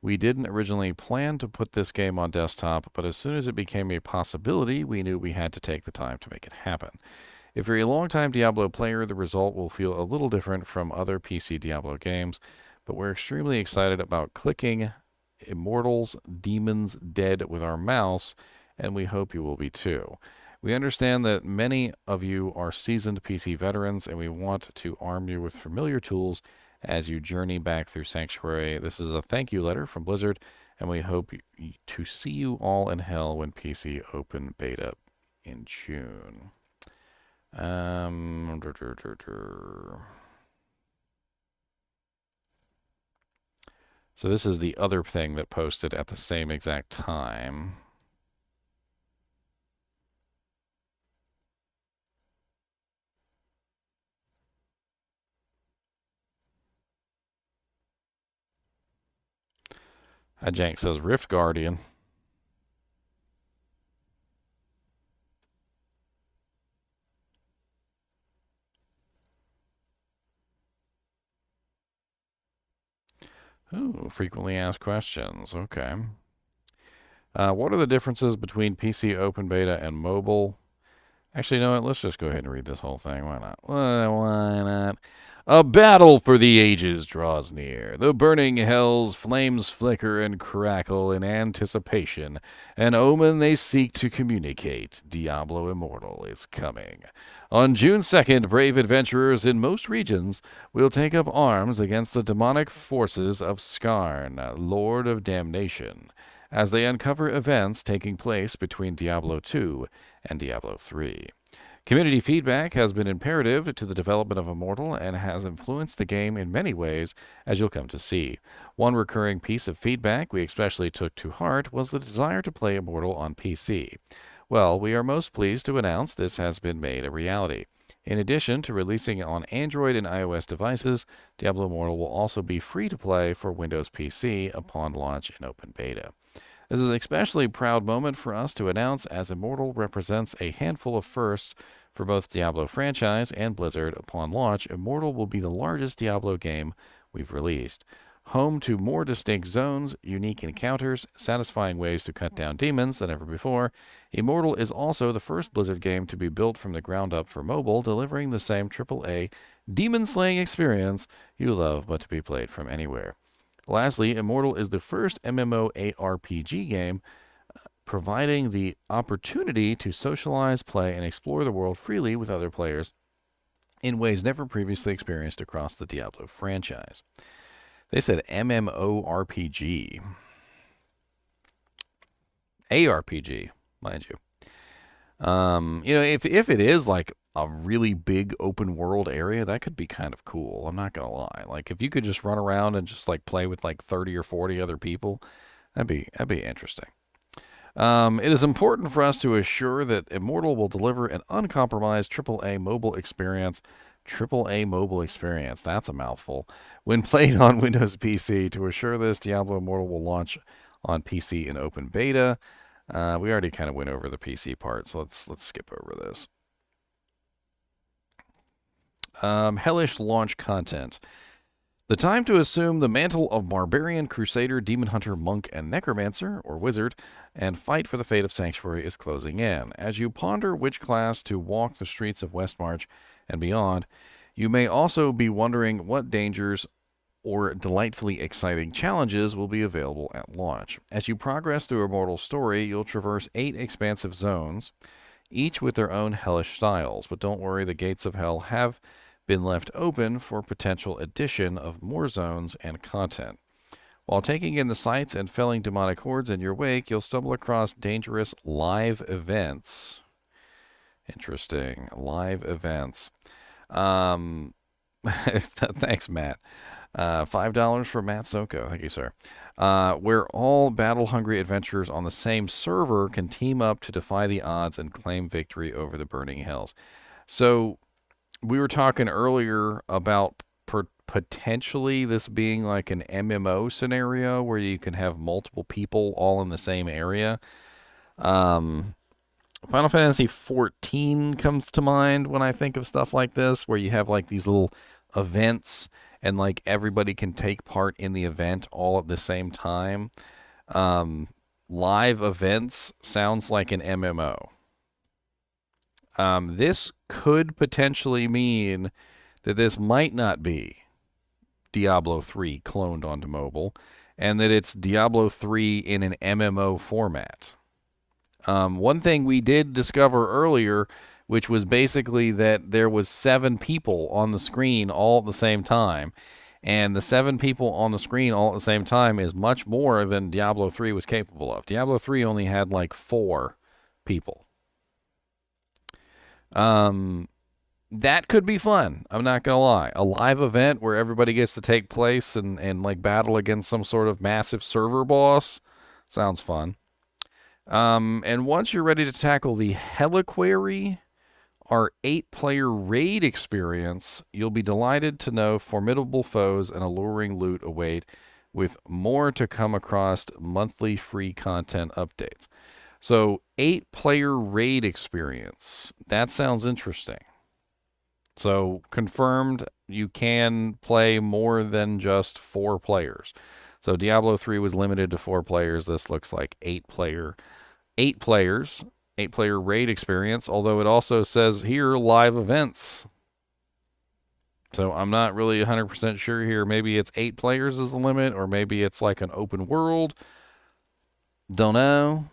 We didn't originally plan to put this game on desktop, but as soon as it became a possibility, we knew we had to take the time to make it happen. If you're a longtime Diablo player, the result will feel a little different from other PC Diablo games, but we're extremely excited about clicking Immortal's Demons Dead with our mouse and we hope you will be too. We understand that many of you are seasoned PC veterans, and we want to arm you with familiar tools as you journey back through Sanctuary. This is a thank you letter from Blizzard, and we hope to see you all in hell when PC open beta in June. So this is the other thing that posted at the same exact time. Jank says Rift Guardian. Ooh, frequently asked questions. Okay. What are the differences between PC open beta and mobile? Actually, you know what? Let's just go ahead and read this whole thing. Why not? Why not? A battle for the ages draws near. The burning hell's flames flicker and crackle in anticipation, an omen they seek to communicate. Diablo Immortal is coming. On June 2nd, brave adventurers in most regions will take up arms against the demonic forces of Skarn, Lord of Damnation, as they uncover events taking place between Diablo 2 and Diablo 3. Community feedback has been imperative to the development of Immortal and has influenced the game in many ways, as you'll come to see. One recurring piece of feedback we especially took to heart was the desire to play Immortal on PC. Well, we are most pleased to announce this has been made a reality. In addition to releasing on Android and iOS devices, Diablo Immortal will also be free to play for Windows PC upon launch in open beta. This is an especially proud moment for us to announce, as Immortal represents a handful of firsts for both Diablo franchise and Blizzard. Upon launch, Immortal will be the largest Diablo game we've released. Home to more distinct zones, unique encounters, satisfying ways to cut down demons than ever before, Immortal is also the first Blizzard game to be built from the ground up for mobile, delivering the same AAA demon-slaying experience you love but to be played from anywhere. Lastly, Immortal is the first MMORPG game providing the opportunity to socialize, play, and explore the world freely with other players in ways never previously experienced across the Diablo franchise. They said MMORPG. ARPG, mind you. If it is like a really big open world area, that could be kind of cool. I'm not gonna lie. Like if you could just run around and just like play with like 30 or 40 other people, that'd be interesting. It is important for us to assure that Immortal will deliver an uncompromised AAA mobile experience. AAA mobile experience, that's a mouthful. When played on Windows PC, to assure this, Diablo Immortal will launch on PC in open beta. We already kind of went over the PC part, so let's skip over this. Hellish launch content. The time to assume the mantle of barbarian, crusader, demon hunter, monk, and necromancer, or wizard, and fight for the fate of Sanctuary is closing in. As you ponder which class to walk the streets of Westmarch and beyond, you may also be wondering what dangers or delightfully exciting challenges will be available at launch. As you progress through Immortal's story, you'll traverse 8 expansive zones, each with their own hellish styles. But don't worry, the gates of hell have been left open for potential addition of more zones and content. While taking in the sights and felling demonic hordes in your wake, you'll stumble across dangerous live events. Interesting. Live events. Thanks, Matt. $5 for Matt Soko. Thank you, sir. Where all battle-hungry adventurers on the same server can team up to defy the odds and claim victory over the burning hells. So we were talking earlier about potentially this being like an MMO scenario where you can have multiple people all in the same area. Final Fantasy XIV comes to mind when I think of stuff like this, where you have like these little events and like everybody can take part in the event all at the same time. Live events sounds like an MMO. This could potentially mean that this might not be Diablo 3 cloned onto mobile, and that it's Diablo 3 in an MMO format. One thing we did discover earlier, which was basically that there was 7 people on the screen all at the same time. And the 7 people on the screen all at the same time is much more than Diablo 3 was capable of. Diablo 3 only had like 4 people. That could be fun. I'm not going to lie. A live event where everybody gets to take place and like battle against some sort of massive server boss sounds fun. And once you're ready to tackle the Heliquary, our 8-player raid experience, you'll be delighted to know formidable foes and alluring loot await, with more to come across monthly free content updates. So, 8-player raid experience. That sounds interesting. So, confirmed, you can play more than just 4 players. So, Diablo 3 was limited to 4 players. This looks like 8 players, 8-player raid experience, although it also says here live events. So I'm not really 100% sure here. Maybe it's 8 players is the limit, or maybe it's like an open world. Don't know.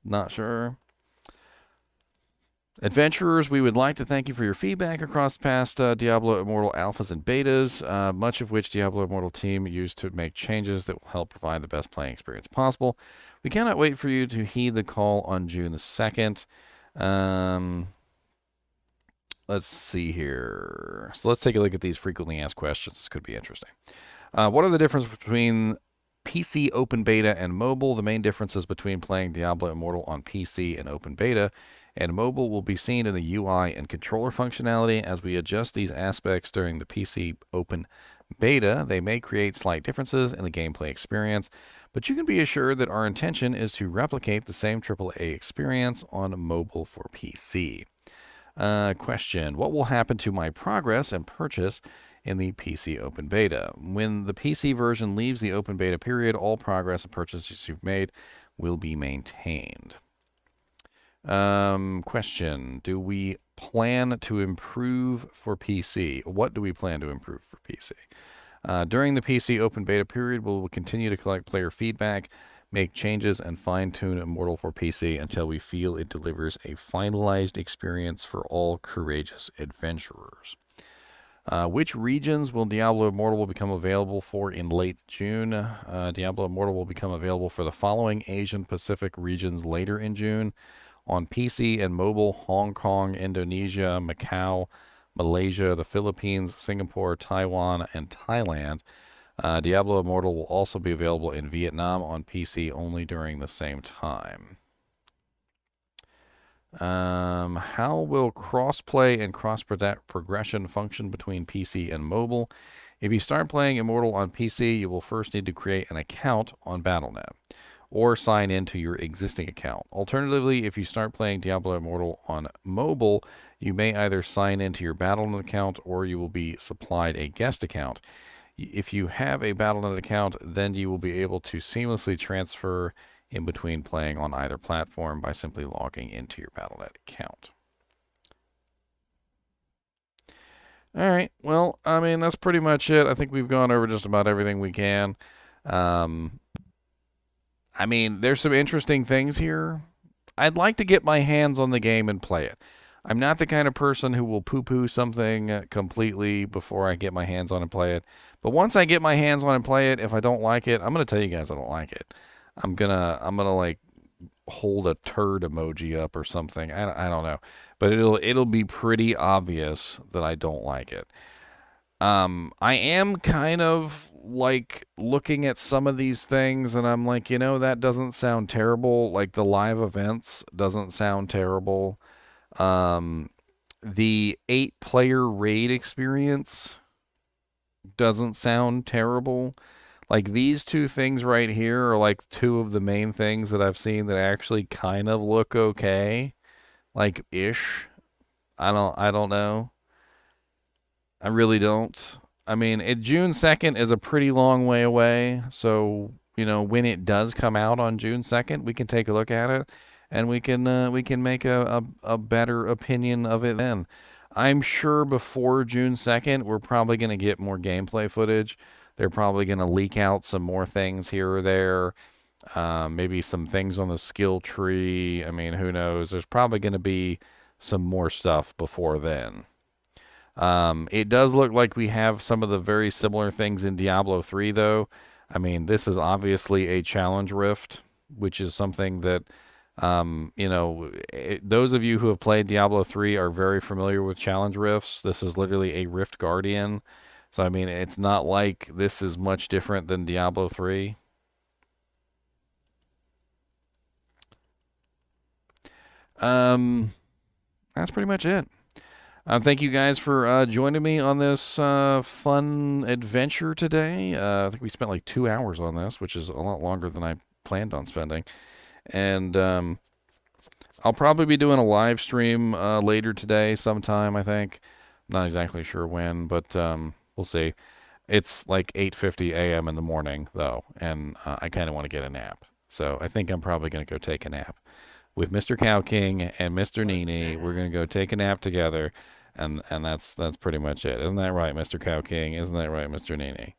Not sure. Adventurers, we would like to thank you for your feedback across past Diablo Immortal alphas and betas, much of which Diablo Immortal team used to make changes that will help provide the best playing experience possible. We cannot wait for you to heed the call on June the 2nd. Let's see here. So let's take a look at these frequently asked questions. This could be interesting. What are the differences between PC open beta and mobile? The main differences between playing Diablo Immortal on PC and open beta and mobile will be seen in the UI and controller functionality. As we adjust these aspects during the PC open beta, they may create slight differences in the gameplay experience, but you can be assured that our intention is to replicate the same AAA experience on mobile for PC. Question: what will happen to my progress and purchase in the PC open beta? When the PC version leaves the open beta period, all progress and purchases you've made will be maintained. Question: do we plan to improve for PC? What do we plan to improve for PC? During the PC open beta period, we will continue to collect player feedback, make changes, and fine-tune Immortal for PC until we feel it delivers a finalized experience for all courageous adventurers. Which regions will Diablo Immortal become available for in late June? Diablo Immortal will become available for the following Asian Pacific regions later in June. On PC and mobile: Hong Kong, Indonesia, Macau, Malaysia, the Philippines, Singapore, Taiwan, and Thailand. Diablo Immortal will also be available in Vietnam on PC only during the same time. How will crossplay and cross-progression function between PC and mobile? If you start playing Immortal on PC, you will first need to create an account on Battle.net or sign into your existing account. Alternatively, if you start playing Diablo Immortal on mobile, you may either sign into your Battle.net account or you will be supplied a guest account. If you have a Battle.net account, then you will be able to seamlessly transfer in between playing on either platform by simply logging into your Battle.net account. All right, well, I mean, that's pretty much it. I think we've gone over just about everything we can. I mean, there's some interesting things here. I'd like to get my hands on the game and play it. I'm not the kind of person who will poo-poo something completely before I get my hands on and play it. But once I get my hands on and play it, if I don't like it, I'm going to tell you guys I don't like it. I'm gonna like hold a turd emoji up or something. I don't know. But it'll be pretty obvious that I don't like it. I am kind of like looking at some of these things and I'm like, you know, that doesn't sound terrible. Like the live events doesn't sound terrible. The 8-player raid experience doesn't sound terrible. Like these two things right here are like two of the main things that I've seen that actually kind of look okay. Like ish. I don't know. I really don't. I mean, June 2nd is a pretty long way away. So, you know, when it does come out on June 2nd, we can take a look at it and we can make a better opinion of it then. I'm sure before June 2nd, we're probably going to get more gameplay footage. They're probably going to leak out some more things here or there. Maybe some things on the skill tree. I mean, who knows? There's probably going to be some more stuff before then. It does look like we have some of the very similar things in Diablo 3, though. I mean, this is obviously a challenge rift, which is something that, those of you who have played Diablo 3 are very familiar with challenge rifts. This is literally a Rift Guardian. So, I mean, it's not like this is much different than Diablo 3. That's pretty much it. Thank you guys for joining me on this fun adventure today. I think we spent like 2 hours on this, which is a lot longer than I planned on spending. And I'll probably be doing a live stream later today sometime, I think. Not exactly sure when, but we'll see. It's like 8:50 a.m. in the morning, though, and I kind of want to get a nap. So I think I'm probably going to go take a nap. With Mr. Cow King and Mr. NiNi, we're going to go take a nap together, and that's pretty much it. Isn't that right, Mr. Cow King? Isn't that right, Mr. NiNi?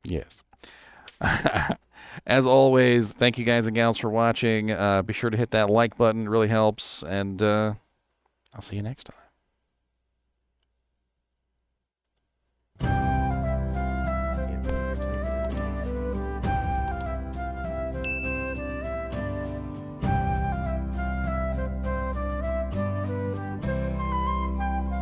Yes. As always, thank you guys and gals for watching. Be sure to hit that like button. It really helps, and I'll see you next time.